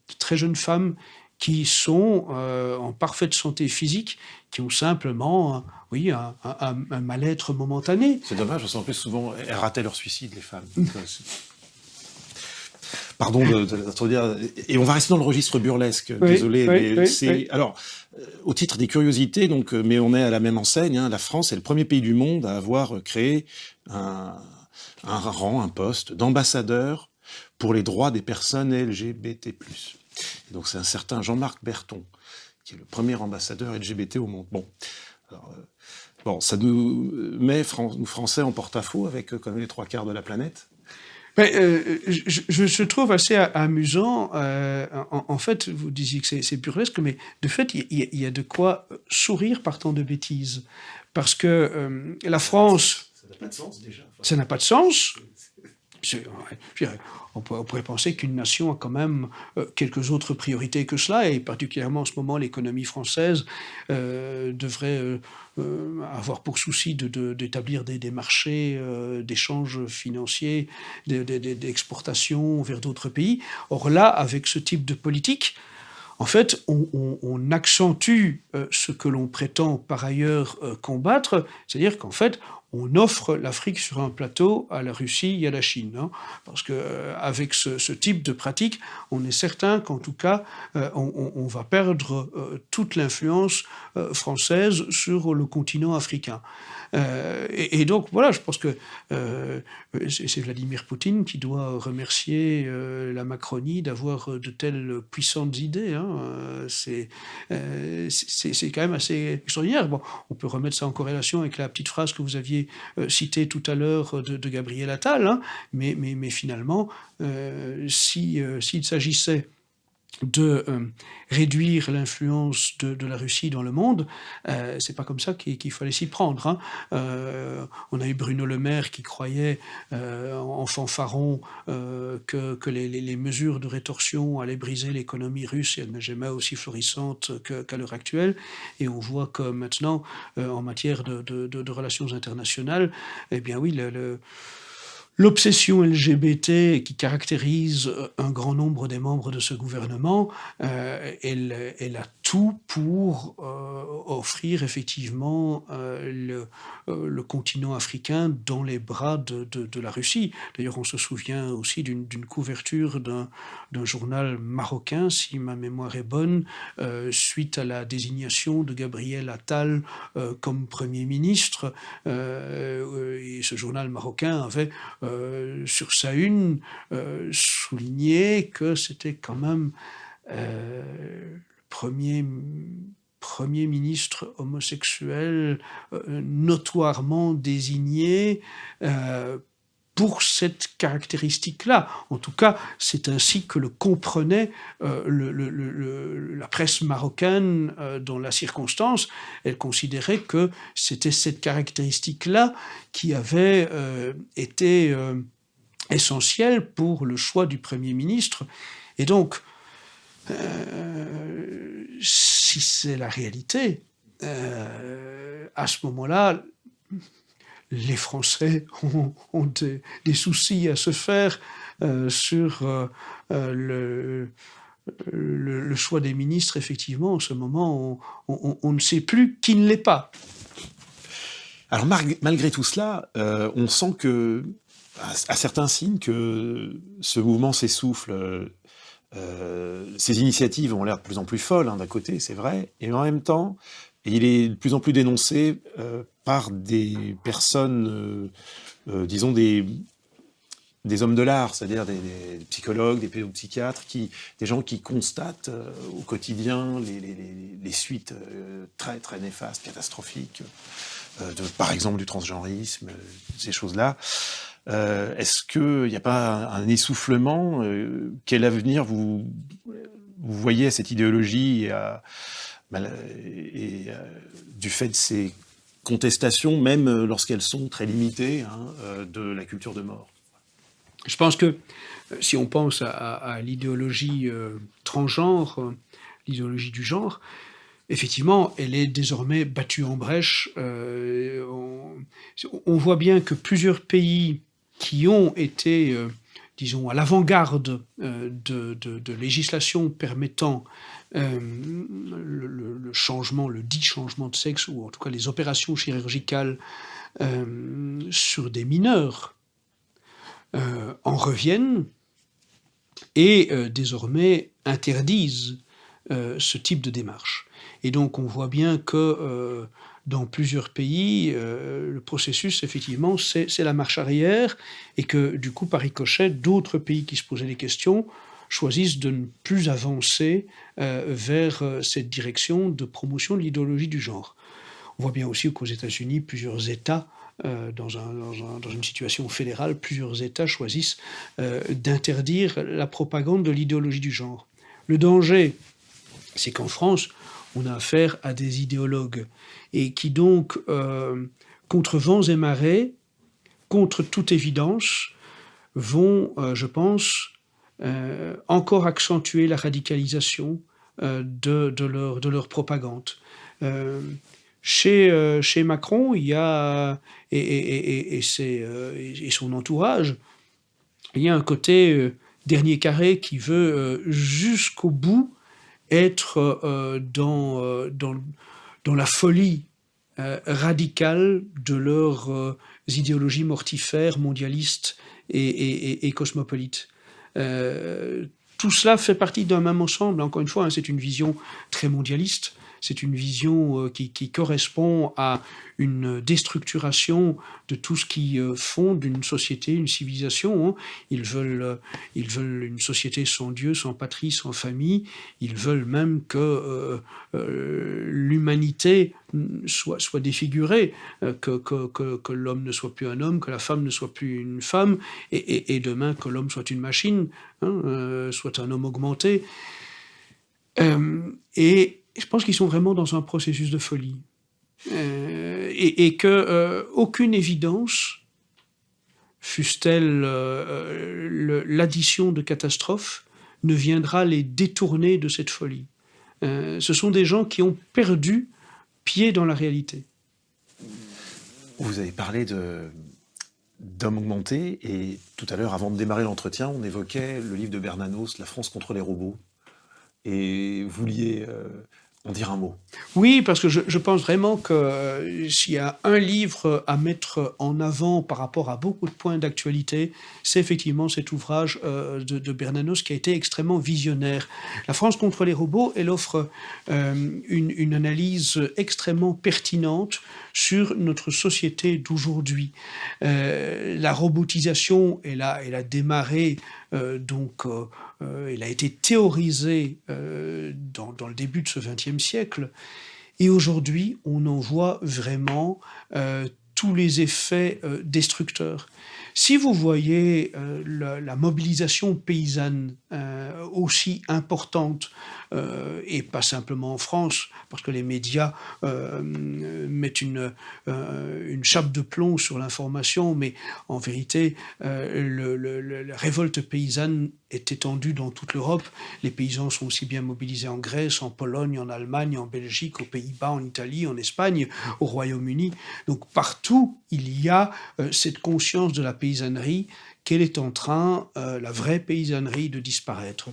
de très jeunes femmes qui sont en parfaite santé physique, qui ont simplement un mal-être momentané. C'est dommage, parce qu'en plus, souvent, elles rataient leur suicide, les femmes. Pardon de l'introduire. Et on va rester dans le registre burlesque, désolé. Alors, au titre des curiosités, donc, mais on est à la même enseigne, la France est le premier pays du monde à avoir créé un poste d'ambassadeur pour les droits des personnes LGBT+. Donc c'est un certain Jean-Marc Berton, qui est le premier ambassadeur LGBT au monde. Ça nous met, nous Français, en porte-à-faux avec quand même les 3/4 de la planète. Mais, je trouve assez amusant, en fait, vous disiez que c'est burlesque, mais de fait, il y a de quoi sourire par tant de bêtises. Parce que la France, Ça n'a pas de sens déjà. ça n'a pas de sens. Ouais, je dirais, on pourrait penser qu'une nation a quand même quelques autres priorités que cela, et particulièrement en ce moment, l'économie française devrait avoir pour souci d'établir des marchés d'échanges financiers, d'exportation vers d'autres pays. Or là, avec ce type de politique, en fait, on accentue ce que l'on prétend par ailleurs combattre, c'est-à-dire qu'en fait, on offre l'Afrique sur un plateau à la Russie et à la Chine. Hein, parce qu'avec ce type de pratique, on est certain qu'en tout cas, on va perdre toute l'influence française sur le continent africain. Et donc, voilà, je pense que c'est Vladimir Poutine qui doit remercier la Macronie d'avoir de telles puissantes idées. Hein. C'est quand même assez extraordinaire. Bon, on peut remettre ça en corrélation avec la petite phrase que vous aviez citée tout à l'heure de Gabriel Attal, hein, mais finalement, s'il s'agissait de réduire l'influence de la Russie dans le monde, c'est pas comme ça qu'il fallait s'y prendre. Hein. On a eu Bruno Le Maire qui croyait en fanfaron que les mesures de rétorsion allaient briser l'économie russe, et elle n'est jamais aussi florissante qu'à l'heure actuelle. Et on voit que maintenant, en matière de relations internationales, eh bien oui, l'obsession LGBT qui caractérise un grand nombre des membres de ce gouvernement, elle a tout pour offrir effectivement le continent africain dans les bras de la Russie. D'ailleurs, on se souvient aussi d'une couverture d'un journal marocain, si ma mémoire est bonne, suite à la désignation de Gabriel Attal comme Premier ministre. Et ce journal marocain avait sur sa une souligné que c'était quand même le premier ministre homosexuel notoirement désigné pour cette caractéristique-là. En tout cas, c'est ainsi que le comprenait la presse marocaine dans la circonstance. Elle considérait que c'était cette caractéristique-là qui avait été essentielle pour le choix du Premier ministre. Et donc, si c'est la réalité, à ce moment-là, les Français ont des soucis à se faire sur le choix des ministres. Effectivement, en ce moment, on ne sait plus qui ne l'est pas. Alors malgré tout cela, on sent que, à certains signes, que ce mouvement s'essouffle. Ces initiatives ont l'air de plus en plus folles, hein, d'un côté, c'est vrai, et en même temps, il est de plus en plus dénoncé par des personnes, disons des hommes de l'art, c'est-à-dire des psychologues, des pédopsychiatres, des gens qui constatent au quotidien les suites très très néfastes, catastrophiques, par exemple du transgenrisme, ces choses-là. Est-ce qu'il n'y a pas un essoufflement? Quel avenir vous voyez à cette idéologie et du fait de ces contestations, même lorsqu'elles sont très limitées, hein, de la culture de mort? Je pense que si on pense à l'idéologie transgenre, l'idéologie du genre, effectivement, elle est désormais battue en brèche. On voit bien que plusieurs pays qui ont été, disons, à l'avant-garde de législation permettant le changement, le dit changement de sexe, ou en tout cas les opérations chirurgicales sur des mineurs, en reviennent et désormais interdisent ce type de démarche. Et donc on voit bien que dans plusieurs pays, le processus, effectivement, c'est la marche arrière, et que du coup, par ricochet, d'autres pays qui se posaient des questions choisissent de ne plus avancer vers cette direction de promotion de l'idéologie du genre. On voit bien aussi qu'aux États-Unis, plusieurs États dans une situation fédérale, plusieurs États choisissent d'interdire la propagande de l'idéologie du genre. Le danger, c'est qu'en France, on a affaire à des idéologues et qui donc, contre vents et marées, contre toute évidence, vont, je pense, encore accentuer la radicalisation de leur propagande. Chez Macron, il y a, et son entourage, il y a un côté dernier carré qui veut jusqu'au bout être dans la folie radicale de leurs idéologies mortifères, mondialistes et cosmopolites. Tout cela fait partie d'un même ensemble. Encore une fois, c'est une vision très mondialiste. C'est une vision qui correspond à une déstructuration de tout ce qui fonde une société, une civilisation. Ils veulent une société sans Dieu, sans patrie, sans famille. Ils veulent même que l'humanité soit défigurée, que l'homme ne soit plus un homme, que la femme ne soit plus une femme, et demain que l'homme soit une machine, soit un homme augmenté. Et je pense qu'ils sont vraiment dans un processus de folie. Et que aucune évidence, fût-elle l'addition de catastrophes, ne viendra les détourner de cette folie. Ce sont des gens qui ont perdu pied dans la réalité. Vous avez parlé d'hommes augmentés, et tout à l'heure, avant de démarrer l'entretien, on évoquait le livre de Bernanos, La France contre les robots. Et vous vouliez en dire un mot. Oui, parce que je pense vraiment que s'il y a un livre à mettre en avant par rapport à beaucoup de points d'actualité, c'est effectivement cet ouvrage de Bernanos qui a été extrêmement visionnaire. La France contre les robots, elle offre une analyse extrêmement pertinente sur notre société d'aujourd'hui. La robotisation, elle a démarré elle a été théorisée dans le début de ce XXe siècle, et aujourd'hui, on en voit vraiment tous les effets destructeurs. Si vous voyez la mobilisation paysanne aussi importante, et pas simplement en France, parce que les médias mettent une chape de plomb sur l'information, mais en vérité, la révolte paysanne est étendue dans toute l'Europe. Les paysans sont aussi bien mobilisés en Grèce, en Pologne, en Allemagne, en Belgique, aux Pays-Bas, en Italie, en Espagne, au Royaume-Uni. Donc partout, il y a cette conscience de la paysannerie qu'elle est en train, la vraie paysannerie, de disparaître.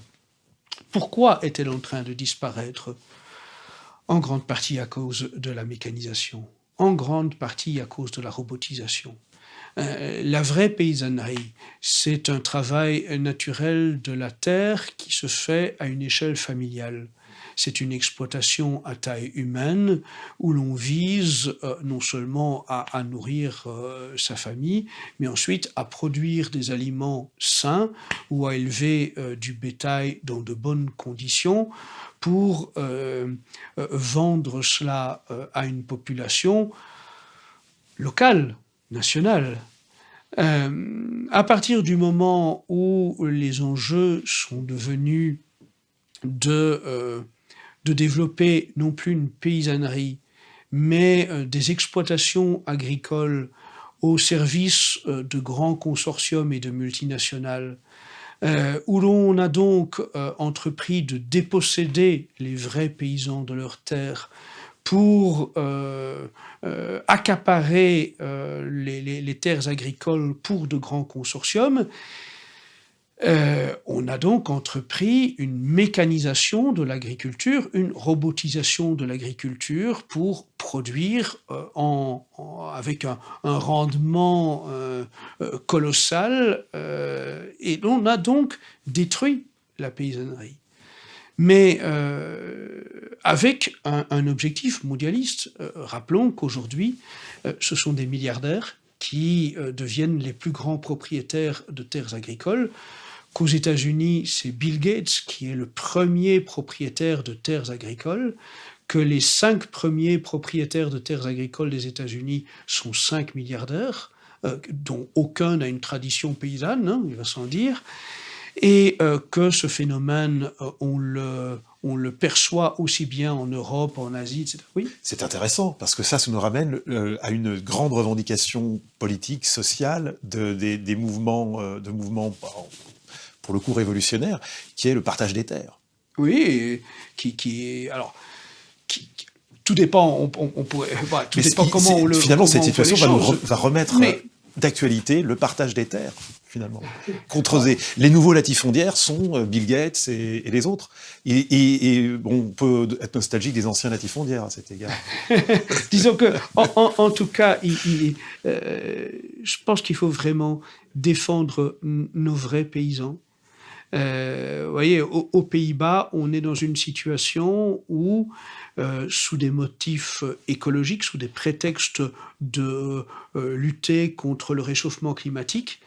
Pourquoi est-elle en train de disparaître ? En grande partie à cause de la mécanisation, en grande partie à cause de la robotisation. La vraie paysannerie, c'est un travail naturel de la terre qui se fait à une échelle familiale. C'est une exploitation à taille humaine où l'on vise non seulement à nourrir sa famille, mais ensuite à produire des aliments sains ou à élever du bétail dans de bonnes conditions pour vendre cela à une population locale, nationale. À partir du moment où les enjeux sont devenus de développer non plus une paysannerie, mais des exploitations agricoles au service de grands consortiums et de multinationales, où l'on a donc entrepris de déposséder les vrais paysans de leurs terres pour accaparer les terres agricoles pour de grands consortiums. On a donc entrepris une mécanisation de l'agriculture, une robotisation de l'agriculture pour produire avec un rendement colossal, et on a donc détruit la paysannerie. Mais avec un objectif mondialiste. Rappelons qu'aujourd'hui, ce sont des milliardaires qui deviennent les plus grands propriétaires de terres agricoles, qu'aux États-Unis, c'est Bill Gates qui est le premier propriétaire de terres agricoles, que les 5 premiers propriétaires de terres agricoles des États-Unis sont 5 milliardaires, dont aucun n'a une tradition paysanne, hein, il va sans dire, et que ce phénomène, on le perçoit aussi bien en Europe, en Asie, etc. Oui. C'est intéressant, parce que ça nous ramène à une grande revendication politique, sociale, des mouvements, pour le coup révolutionnaires, qui est le partage des terres. Oui, tout dépend, on pourrait, voilà, tout dépend comment on le... Finalement, cette situation va remettre Mais d'actualité le partage des terres, finalement. Les nouveaux latifondiaires sont Bill Gates et les autres. Et on peut être nostalgique des anciens latifondiaires à cet égard. disons que, en tout cas, je pense qu'il faut vraiment défendre nos vrais paysans. Vous voyez, aux Pays-Bas, on est dans une situation où, sous des motifs écologiques, sous des prétextes de lutter contre le réchauffement climatique,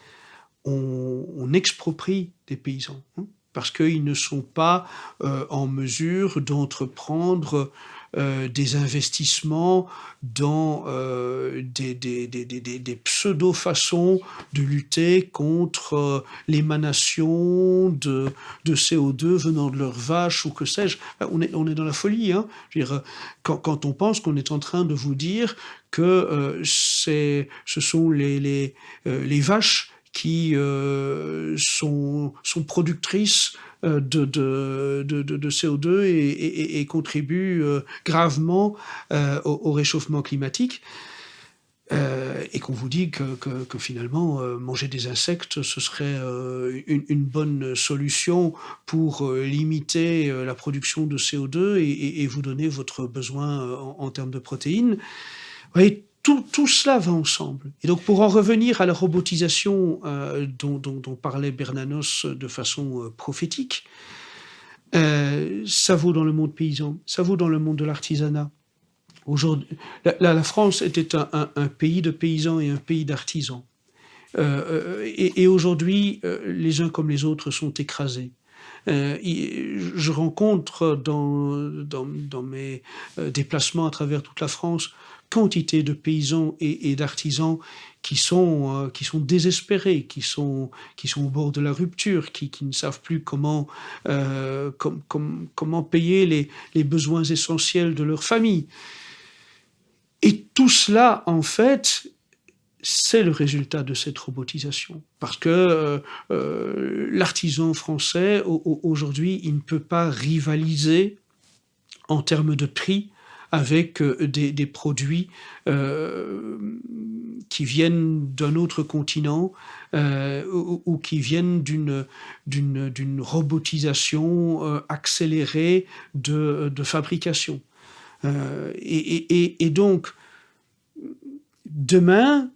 on exproprie des paysans, hein, parce qu'ils ne sont pas en mesure d'entreprendre des investissements dans des pseudo-façons de lutter contre l'émanation de CO2 venant de leurs vaches ou que sais-je. On est dans la folie. Hein. Je veux dire, quand on pense qu'on est en train de vous dire que ce sont les vaches qui sont productrices de CO2 et contribuent gravement au réchauffement climatique, et qu'on vous dit que finalement manger des insectes ce serait une bonne solution pour limiter la production de CO2 et vous donner votre besoin en termes de protéines. Vous voyez, tout cela va ensemble. Et donc, pour en revenir à la robotisation dont parlait Bernanos de façon prophétique, ça vaut dans le monde paysan, ça vaut dans le monde de l'artisanat. Aujourd'hui, la France était un pays de paysans et un pays d'artisans. Et aujourd'hui, les uns comme les autres sont écrasés. Je rencontre dans mes déplacements à travers toute la France quantité de paysans et d'artisans qui sont désespérés, qui sont au bord de la rupture, qui ne savent plus comment payer les besoins essentiels de leur famille. Et tout cela, en fait, c'est le résultat de cette robotisation. Parce que l'artisan français, aujourd'hui, il ne peut pas rivaliser en termes de prix avec des produits qui viennent d'un autre continent ou qui viennent d'une robotisation accélérée de fabrication. Et donc, demain,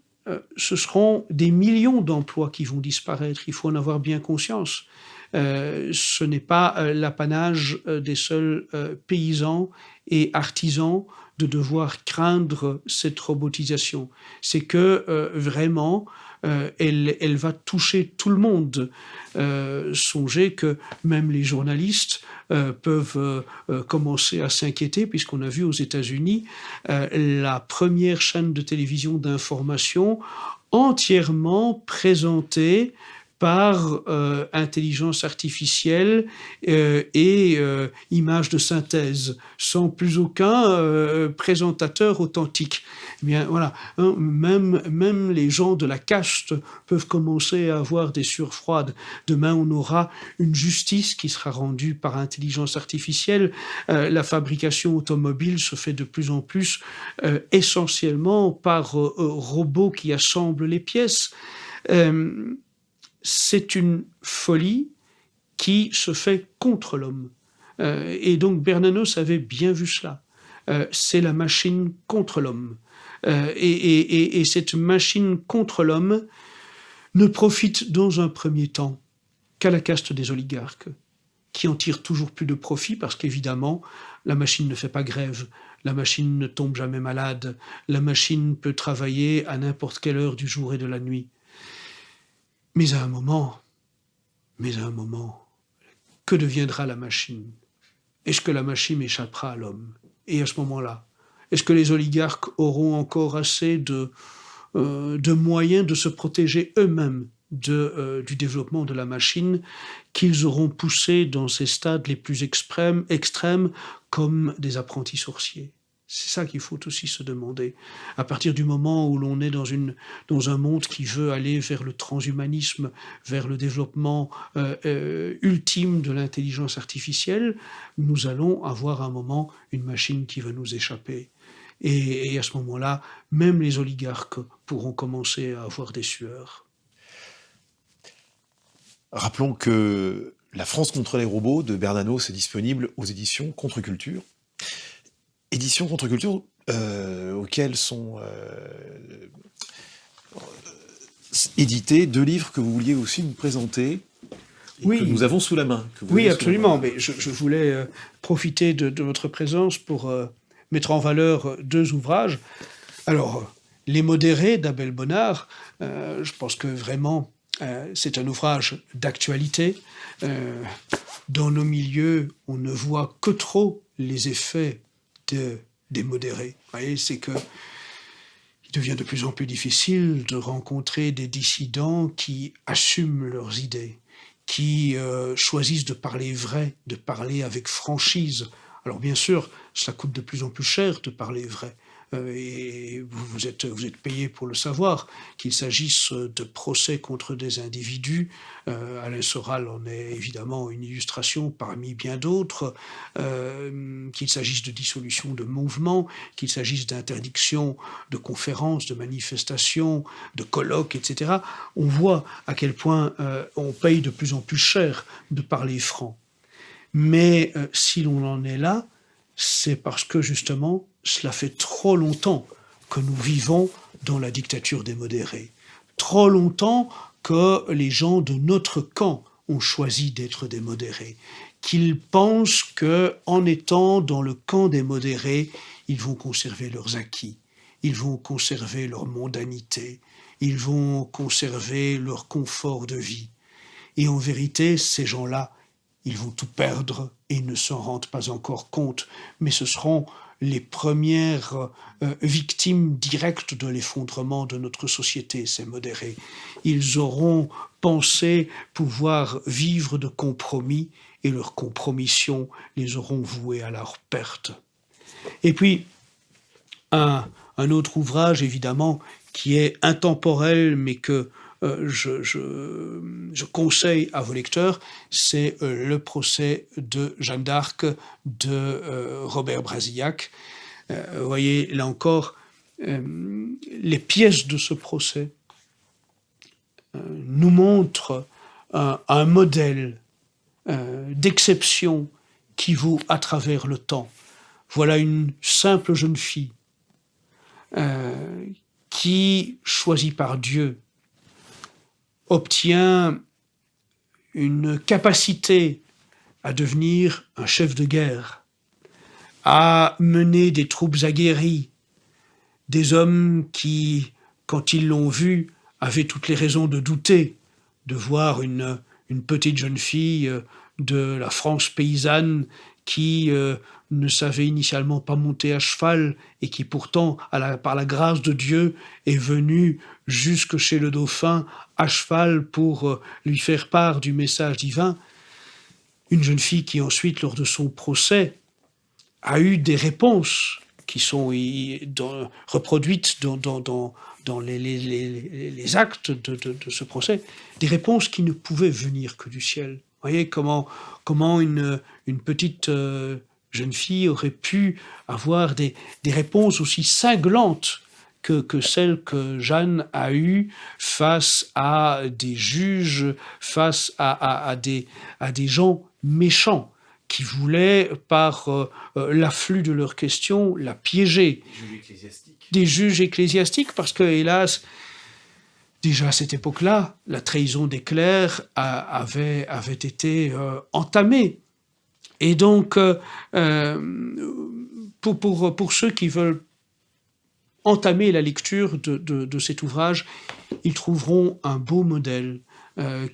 ce seront des millions d'emplois qui vont disparaître. Il faut en avoir bien conscience. Ce n'est pas l'apanage des seuls paysans et artisans de devoir craindre cette robotisation. C'est que vraiment, elle va toucher tout le monde. Songez que même les journalistes peuvent commencer à s'inquiéter, puisqu'on a vu aux États-Unis la première chaîne de télévision d'information entièrement présentée par intelligence artificielle et images de synthèse, sans plus aucun présentateur authentique. Eh bien, voilà, hein, même les gens de la caste peuvent commencer à avoir des sueurs froides. Demain, on aura une justice qui sera rendue par intelligence artificielle. La fabrication automobile se fait de plus en plus essentiellement par robots qui assemblent les pièces. C'est une folie qui se fait contre l'homme. Et donc Bernanos avait bien vu cela. C'est la machine contre l'homme. Et cette machine contre l'homme ne profite dans un premier temps qu'à la caste des oligarques, qui en tirent toujours plus de profit parce qu'évidemment, la machine ne fait pas grève, la machine ne tombe jamais malade, la machine peut travailler à n'importe quelle heure du jour et de la nuit. Mais à un moment, que deviendra la machine? Est-ce que la machine échappera à l'homme? Et à ce moment-là, est-ce que les oligarques auront encore assez de moyens de se protéger eux-mêmes du développement de la machine qu'ils auront poussé dans ces stades les plus extrêmes comme des apprentis sorciers? C'est ça qu'il faut aussi se demander. À partir du moment où l'on est dans un monde qui veut aller vers le transhumanisme, vers le développement ultime de l'intelligence artificielle, nous allons avoir à un moment une machine qui va nous échapper. Et à ce moment-là, même les oligarques pourront commencer à avoir des sueurs. Rappelons que La France contre les robots de Bernanos est disponible aux éditions Contre-Culture. Éditions Contre-Culture auxquelles sont édités 2 livres que vous vouliez aussi nous présenter, et Oui. que nous avons sous la main. Oui, absolument. Mais je voulais profiter de votre présence pour mettre en valeur 2 ouvrages. Alors, Les modérés d'Abel Bonnard, je pense que vraiment c'est un ouvrage d'actualité. Dans nos milieux, on ne voit que trop les effets des modérés. Vous voyez, c'est que il devient de plus en plus difficile de rencontrer des dissidents qui assument leurs idées, qui choisissent de parler vrai, de parler avec franchise. Alors bien sûr, cela coûte de plus en plus cher de parler vrai. Et vous êtes payé pour le savoir, qu'il s'agisse de procès contre des individus, Alain Soral en est évidemment une illustration parmi bien d'autres, qu'il s'agisse de dissolution de mouvements, qu'il s'agisse d'interdiction de conférences, de manifestations, de colloques, etc. On voit à quel point on paye de plus en plus cher de parler franc. Mais si l'on en est là, c'est parce que justement, cela fait trop longtemps que nous vivons dans la dictature des modérés. Trop longtemps que les gens de notre camp ont choisi d'être des modérés. Qu'ils pensent qu'en étant dans le camp des modérés, ils vont conserver leurs acquis, ils vont conserver leur mondanité, ils vont conserver leur confort de vie. Et en vérité, ces gens-là, ils vont tout perdre et ils ne s'en rendent pas encore compte, mais ce seront les premières victimes directes de l'effondrement de notre société, ces modérés. Ils auront pensé pouvoir vivre de compromis et leurs compromissions les auront voués à leur perte. Et puis, un autre ouvrage, évidemment, qui est intemporel, mais que je conseille à vos lecteurs, c'est Le procès de Jeanne d'Arc de Robert Brasillac. Vous voyez, là encore, les pièces de ce procès nous montrent un modèle d'exception qui vaut à travers le temps. Voilà une simple jeune fille qui, choisie par Dieu, obtient une capacité à devenir un chef de guerre, à mener des troupes aguerries, des hommes qui, quand ils l'ont vue, avaient toutes les raisons de douter, de voir une petite jeune fille de la France paysanne qui ne savait initialement pas monter à cheval et qui pourtant, par la grâce de Dieu, est venue jusque chez le dauphin à cheval pour lui faire part du message divin. Une jeune fille qui ensuite, lors de son procès, a eu des réponses qui sont reproduites dans les actes de ce procès, des réponses qui ne pouvaient venir que du ciel. Vous voyez comment une petite jeune fille aurait pu avoir des réponses aussi cinglantes que celles que Jeanne a eues face à des juges, face à des gens méchants qui voulaient, par l'afflux de leurs questions, la piéger. Des juges ecclésiastiques, parce que, hélas, déjà à cette époque-là, la trahison des clercs avait été entamée. Et donc, pour ceux qui veulent entamer la lecture de cet ouvrage, ils trouveront un beau modèle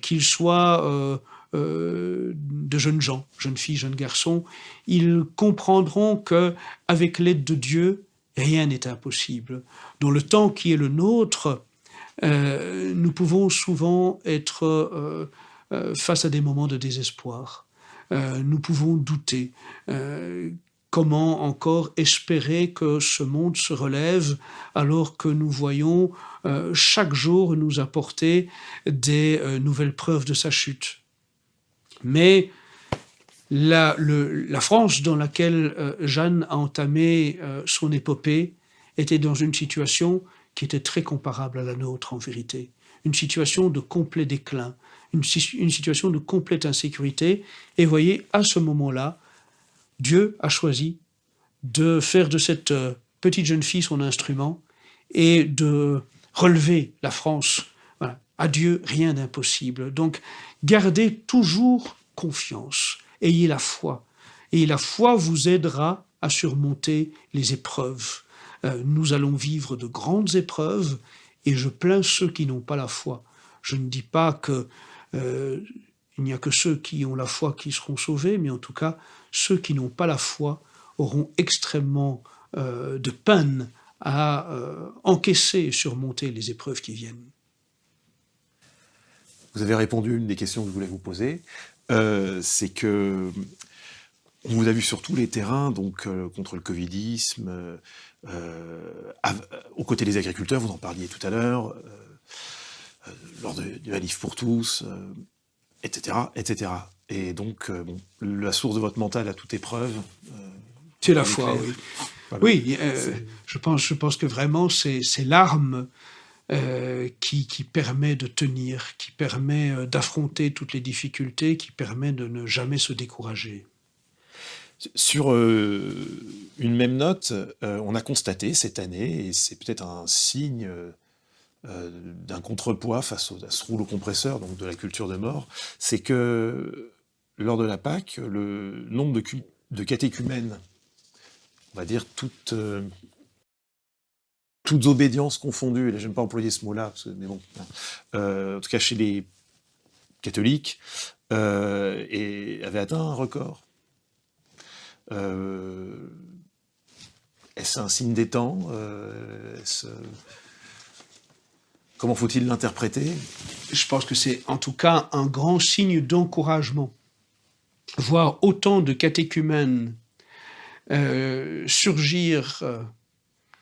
qu'ils soient de jeunes gens, jeunes filles, jeunes garçons, ils comprendront qu'avec l'aide de Dieu, rien n'est impossible. Dans le temps qui est le nôtre, nous pouvons souvent être face à des moments de désespoir. Nous pouvons douter. Comment encore espérer que ce monde se relève alors que nous voyons chaque jour nous apporter des nouvelles preuves de sa chute. Mais la France dans laquelle Jeanne a entamé son épopée était dans une situation qui était très comparable à la nôtre en vérité. Une situation de complet déclin, une situation de complète insécurité. Et voyez, à ce moment-là, Dieu a choisi de faire de cette petite jeune fille son instrument et de relever la France. Voilà. À Dieu, rien d'impossible. Donc, gardez toujours confiance. Ayez la foi. Et la foi vous aidera à surmonter les épreuves. Nous allons vivre de grandes épreuves et je plains ceux qui n'ont pas la foi. Je ne dis pas que il n'y a que ceux qui ont la foi qui seront sauvés, mais en tout cas, ceux qui n'ont pas la foi auront extrêmement de peine à encaisser et surmonter les épreuves qui viennent. Vous avez répondu à une des questions que je voulais vous poser. C'est que on vous a vu sur tous les terrains, donc contre le covidisme, aux côtés des agriculteurs, vous en parliez tout à l'heure, lors du Manif pour tous, etc., etc. Et donc, la source de votre mental à toute épreuve... c'est la foi, oui. Voilà. Oui, je pense que vraiment c'est l'arme qui permet de tenir, qui permet d'affronter toutes les difficultés, qui permet de ne jamais se décourager. Sur une même note, on a constaté cette année, et c'est peut-être un signe d'un contrepoids face à ce rouleau compresseur, donc de la culture de mort, c'est que lors de la Pâque, le nombre de catéchumènes, on va dire toutes obédiences confondues, et là j'aime pas employer ce mot-là, mais bon, en tout cas chez les catholiques, avait atteint un record. Est-ce un signe des temps? Comment faut-il l'interpréter? Je pense que c'est en tout cas un grand signe d'encouragement. Voir autant de catéchumènes surgir,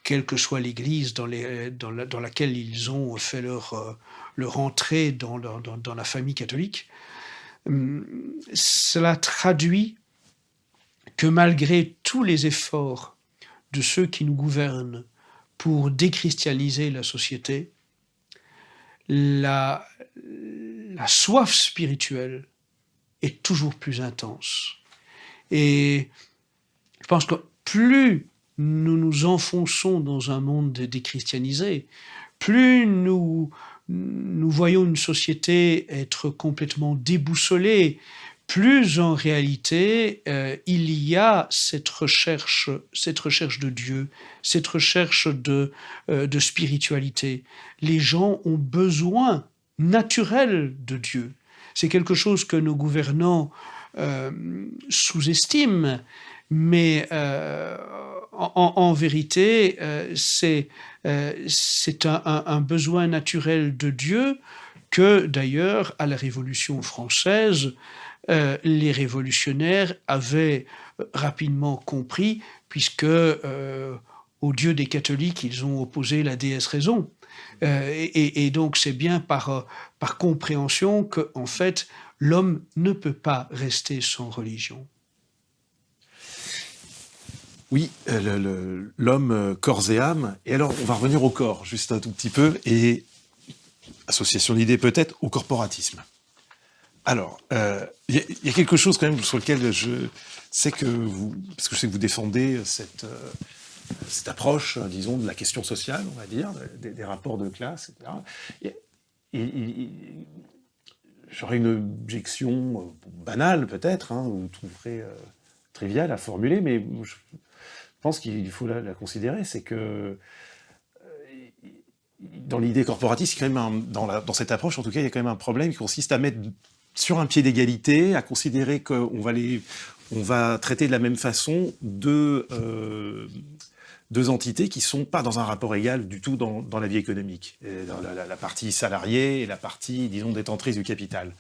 quelle que soit l'Église dans laquelle ils ont fait leur entrée dans la famille catholique, cela traduit que malgré tous les efforts de ceux qui nous gouvernent pour déchristianiser la société, la soif spirituelle est toujours plus intense. Et je pense que plus nous nous enfonçons dans un monde déchristianisé, plus nous voyons une société être complètement déboussolée, plus en réalité il y a cette recherche de Dieu, cette recherche de spiritualité. Les gens ont besoin naturel de Dieu. C'est quelque chose que nos gouvernants sous-estiment, mais en vérité, c'est un besoin naturel de Dieu que d'ailleurs à la Révolution française, les révolutionnaires avaient rapidement compris, puisque au Dieu des catholiques, ils ont opposé la déesse raison. Et donc c'est bien par compréhension que, en fait, l'homme ne peut pas rester sans religion. Oui, l'homme corps et âme. Et alors, on va revenir au corps, juste un tout petit peu, et association d'idées peut-être, au corporatisme. Alors, il y a quelque chose quand même sur lequel je sais que parce que je sais que vous défendez cette approche, disons, de la question sociale, on va dire, des rapports de classe, etc. J'aurais une objection banale peut-être, vous trouverez triviale à formuler, mais je pense qu'il faut la considérer, c'est que dans l'idée corporatiste, il y a quand même dans cette approche, en tout cas, il y a quand même un problème qui consiste à mettre sur un pied d'égalité, à considérer qu'on va traiter de la même façon deux entités qui ne sont pas dans un rapport égal du tout dans la vie économique. Dans la partie salariée et la partie, disons, détentrice du capital.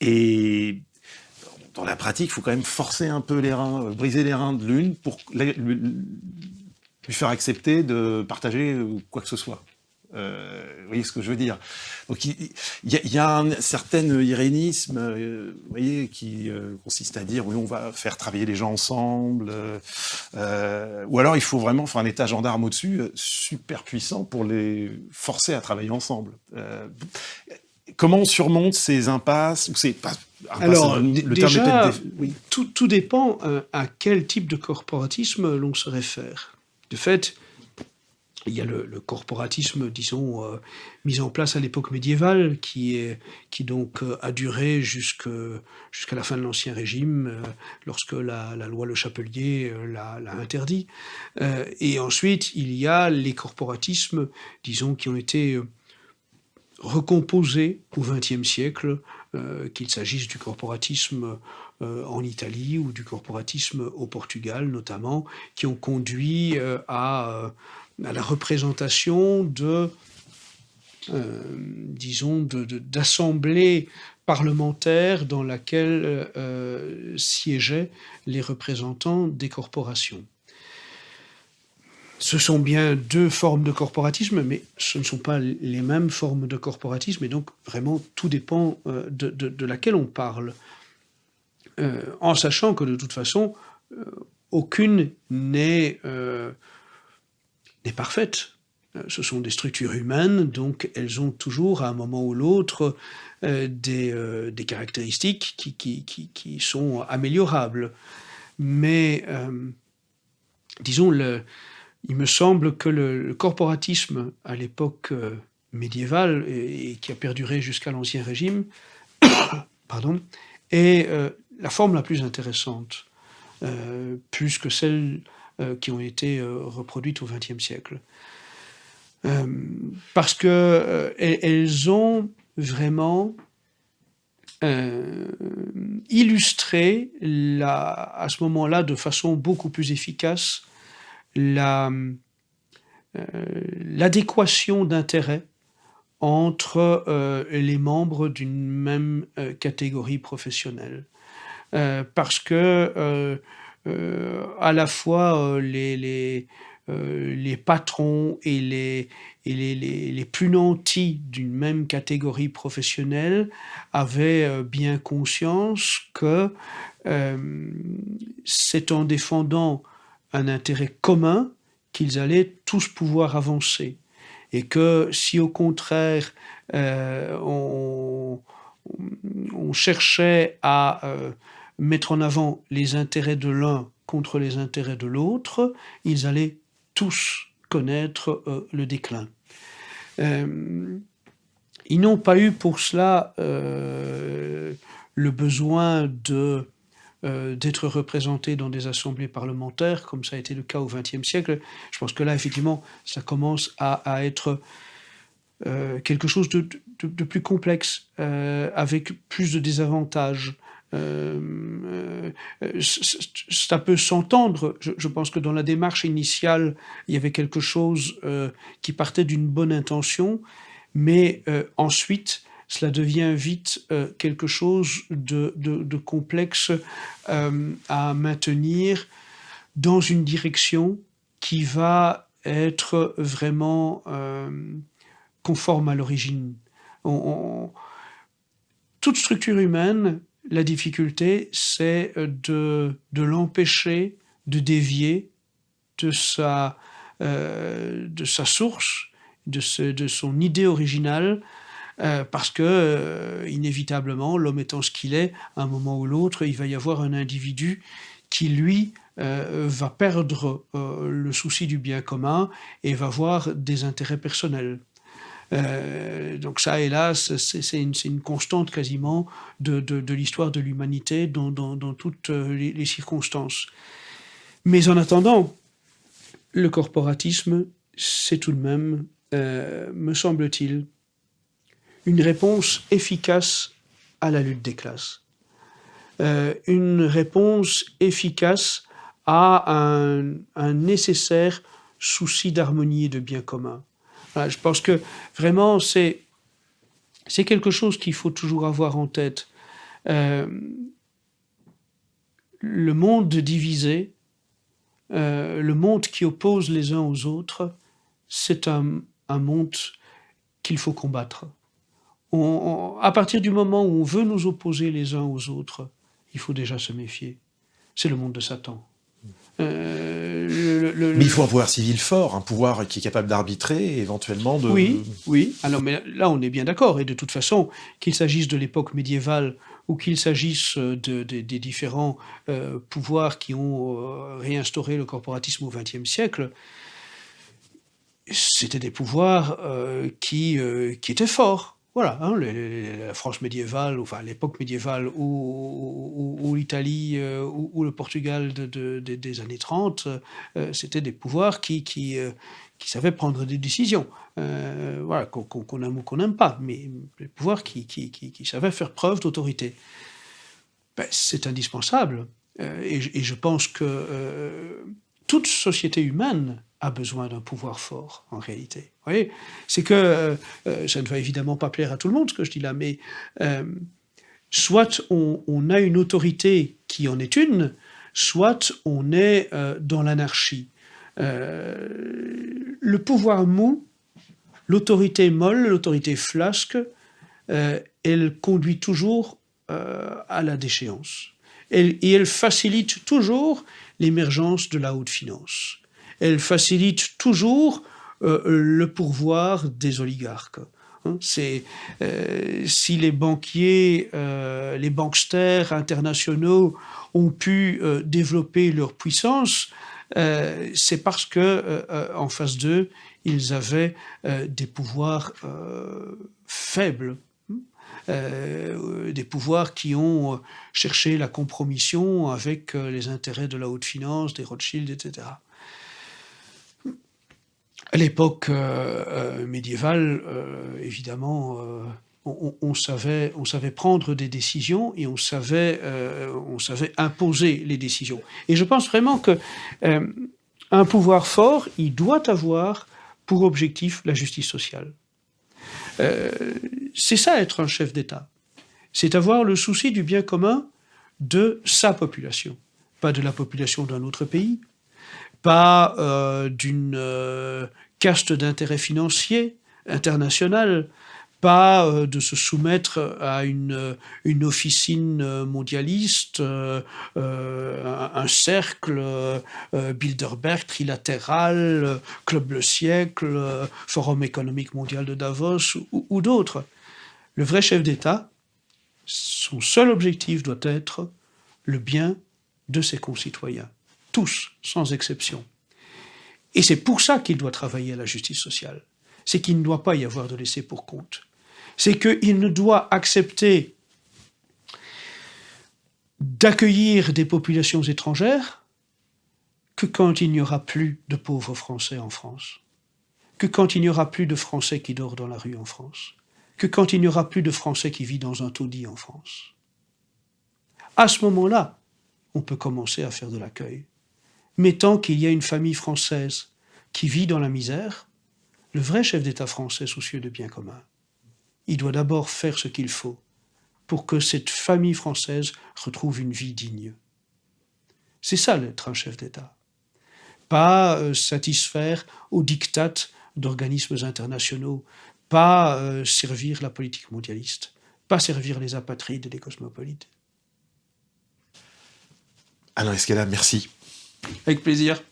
Et dans la pratique, il faut quand même forcer un peu les reins, briser les reins de l'une pour lui faire accepter de partager quoi que ce soit. Vous voyez ce que je veux dire? Donc il y a un certain irénisme, vous voyez, qui consiste à dire oui, on va faire travailler les gens ensemble, ou alors il faut vraiment faire un état gendarme au-dessus, super puissant pour les forcer à travailler ensemble. Comment on surmonte ces impasses ou ces Alors, le déjà, terme est peut-être oui. tout dépend à quel type de corporatisme l'on se réfère. De fait, il y a le corporatisme, disons, mis en place à l'époque médiévale, qui donc a duré jusqu'à la fin de l'Ancien Régime, lorsque la loi Le Chapelier l'a interdit. Et ensuite, il y a les corporatismes, disons, qui ont été recomposés au XXe siècle, qu'il s'agisse du corporatisme en Italie ou du corporatisme au Portugal notamment, qui ont conduit à la représentation d'assemblées parlementaires dans laquelle siégeaient les représentants des corporations. Ce sont bien deux formes de corporatisme, mais ce ne sont pas les mêmes formes de corporatisme, et donc vraiment tout dépend de laquelle on parle. En sachant que de toute façon, aucune n'est parfaite. Ce sont des structures humaines, donc elles ont toujours à un moment ou l'autre des caractéristiques qui sont améliorables. Mais disons, il me semble que le corporatisme à l'époque médiévale, et qui a perduré jusqu'à l'Ancien Régime, pardon, est la forme la plus intéressante, plus que celles qui ont été reproduites au XXe siècle. Parce que elles ont vraiment illustré à ce moment-là de façon beaucoup plus efficace l'adéquation d'intérêts entre les membres d'une même catégorie professionnelle. Parce que à la fois les patrons et les plus nantis d'une même catégorie professionnelle avaient bien conscience que c'est en défendant un intérêt commun qu'ils allaient tous pouvoir avancer. Et que si au contraire on cherchait à mettre en avant les intérêts de l'un contre les intérêts de l'autre, ils allaient tous connaître le déclin. Ils n'ont pas eu pour cela le besoin d'être représentés dans des assemblées parlementaires, comme ça a été le cas au XXe siècle. Je pense que là, effectivement, ça commence à être quelque chose de plus complexe, avec plus de désavantages. Ça peut s'entendre. Je pense que dans la démarche initiale, il y avait quelque chose qui partait d'une bonne intention, mais ensuite, cela devient vite quelque chose de complexe à maintenir dans une direction qui va être vraiment conforme à l'origine. Toute structure humaine, la difficulté, c'est de l'empêcher de dévier de sa source, de son idée originale, parce que, inévitablement, l'homme étant ce qu'il est, à un moment ou l'autre, il va y avoir un individu qui, lui, va perdre le souci du bien commun et va voir des intérêts personnels. Donc ça, hélas, c'est une constante quasiment de l'histoire de l'humanité dans toutes les circonstances. Mais en attendant, le corporatisme, c'est tout de même me semble-t-il, une réponse efficace à la lutte des classes. Une réponse efficace à un nécessaire souci d'harmonie et de bien commun. Voilà, je pense que vraiment c'est quelque chose qu'il faut toujours avoir en tête. Le monde divisé, le monde qui oppose les uns aux autres, c'est un monde qu'il faut combattre. À partir du moment où on veut nous opposer les uns aux autres, il faut déjà se méfier. C'est le monde de Satan. Mais il faut un pouvoir civil fort, un pouvoir qui est capable d'arbitrer, éventuellement de... Oui. Alors, mais là, on est bien d'accord. Et de toute façon, qu'il s'agisse de l'époque médiévale ou qu'il s'agisse des différents pouvoirs qui ont réinstauré le corporatisme au XXe siècle, c'était des pouvoirs qui étaient forts. Voilà, hein, la France médiévale, enfin l'époque médiévale ou l'Italie ou le Portugal des années 30, c'était des pouvoirs qui savaient prendre des décisions. Voilà, qu'on aime ou qu'on n'aime pas, mais des pouvoirs qui savaient faire preuve d'autorité. Ben, c'est indispensable. Et je pense que toute société humaine a besoin d'un pouvoir fort, en réalité. Vous voyez, c'est que, ça ne va évidemment pas plaire à tout le monde, ce que je dis là, mais soit on a une autorité qui en est une, soit on est dans l'anarchie. Le pouvoir mou, l'autorité molle, l'autorité flasque, elle conduit toujours à la déchéance. Et elle facilite toujours l'émergence de la haute finance. Elle facilite toujours le pourvoir des oligarques. Si les banquiers, les banksters internationaux ont pu développer leur puissance, c'est parce que en face d'eux, ils avaient des pouvoirs faibles. Des pouvoirs qui ont cherché la compromission avec les intérêts de la haute finance, des Rothschild, etc. À l'époque médiévale, évidemment, on savait prendre des décisions et on savait imposer les décisions. Et je pense vraiment que un pouvoir fort, il doit avoir pour objectif la justice sociale. C'est ça être un chef d'État. C'est avoir le souci du bien commun de sa population, pas de la population d'un autre pays, pas d'une caste d'intérêt financier international, pas de se soumettre à une officine mondialiste, un cercle, Bilderberg, trilatéral, Club Le Siècle, Forum économique mondial de Davos ou d'autres. Le vrai chef d'État, son seul objectif doit être le bien de ses concitoyens, tous, sans exception. Et c'est pour ça qu'il doit travailler à la justice sociale. C'est qu'il ne doit pas y avoir de laisser pour compte. C'est qu'il ne doit accepter d'accueillir des populations étrangères que quand il n'y aura plus de pauvres Français en France, que quand il n'y aura plus de Français qui dorment dans la rue en France, que quand il n'y aura plus de Français qui vivent dans un taudis en France. À ce moment-là, on peut commencer à faire de l'accueil. Mais tant qu'il y a une famille française qui vit dans la misère, le vrai chef d'État français soucieux de bien commun, il doit d'abord faire ce qu'il faut pour que cette famille française retrouve une vie digne. C'est ça l'être un chef d'État. Pas satisfaire aux diktats d'organismes internationaux, pas servir la politique mondialiste, pas servir les apatrides et les cosmopolites. Alain Escala, merci. Avec plaisir.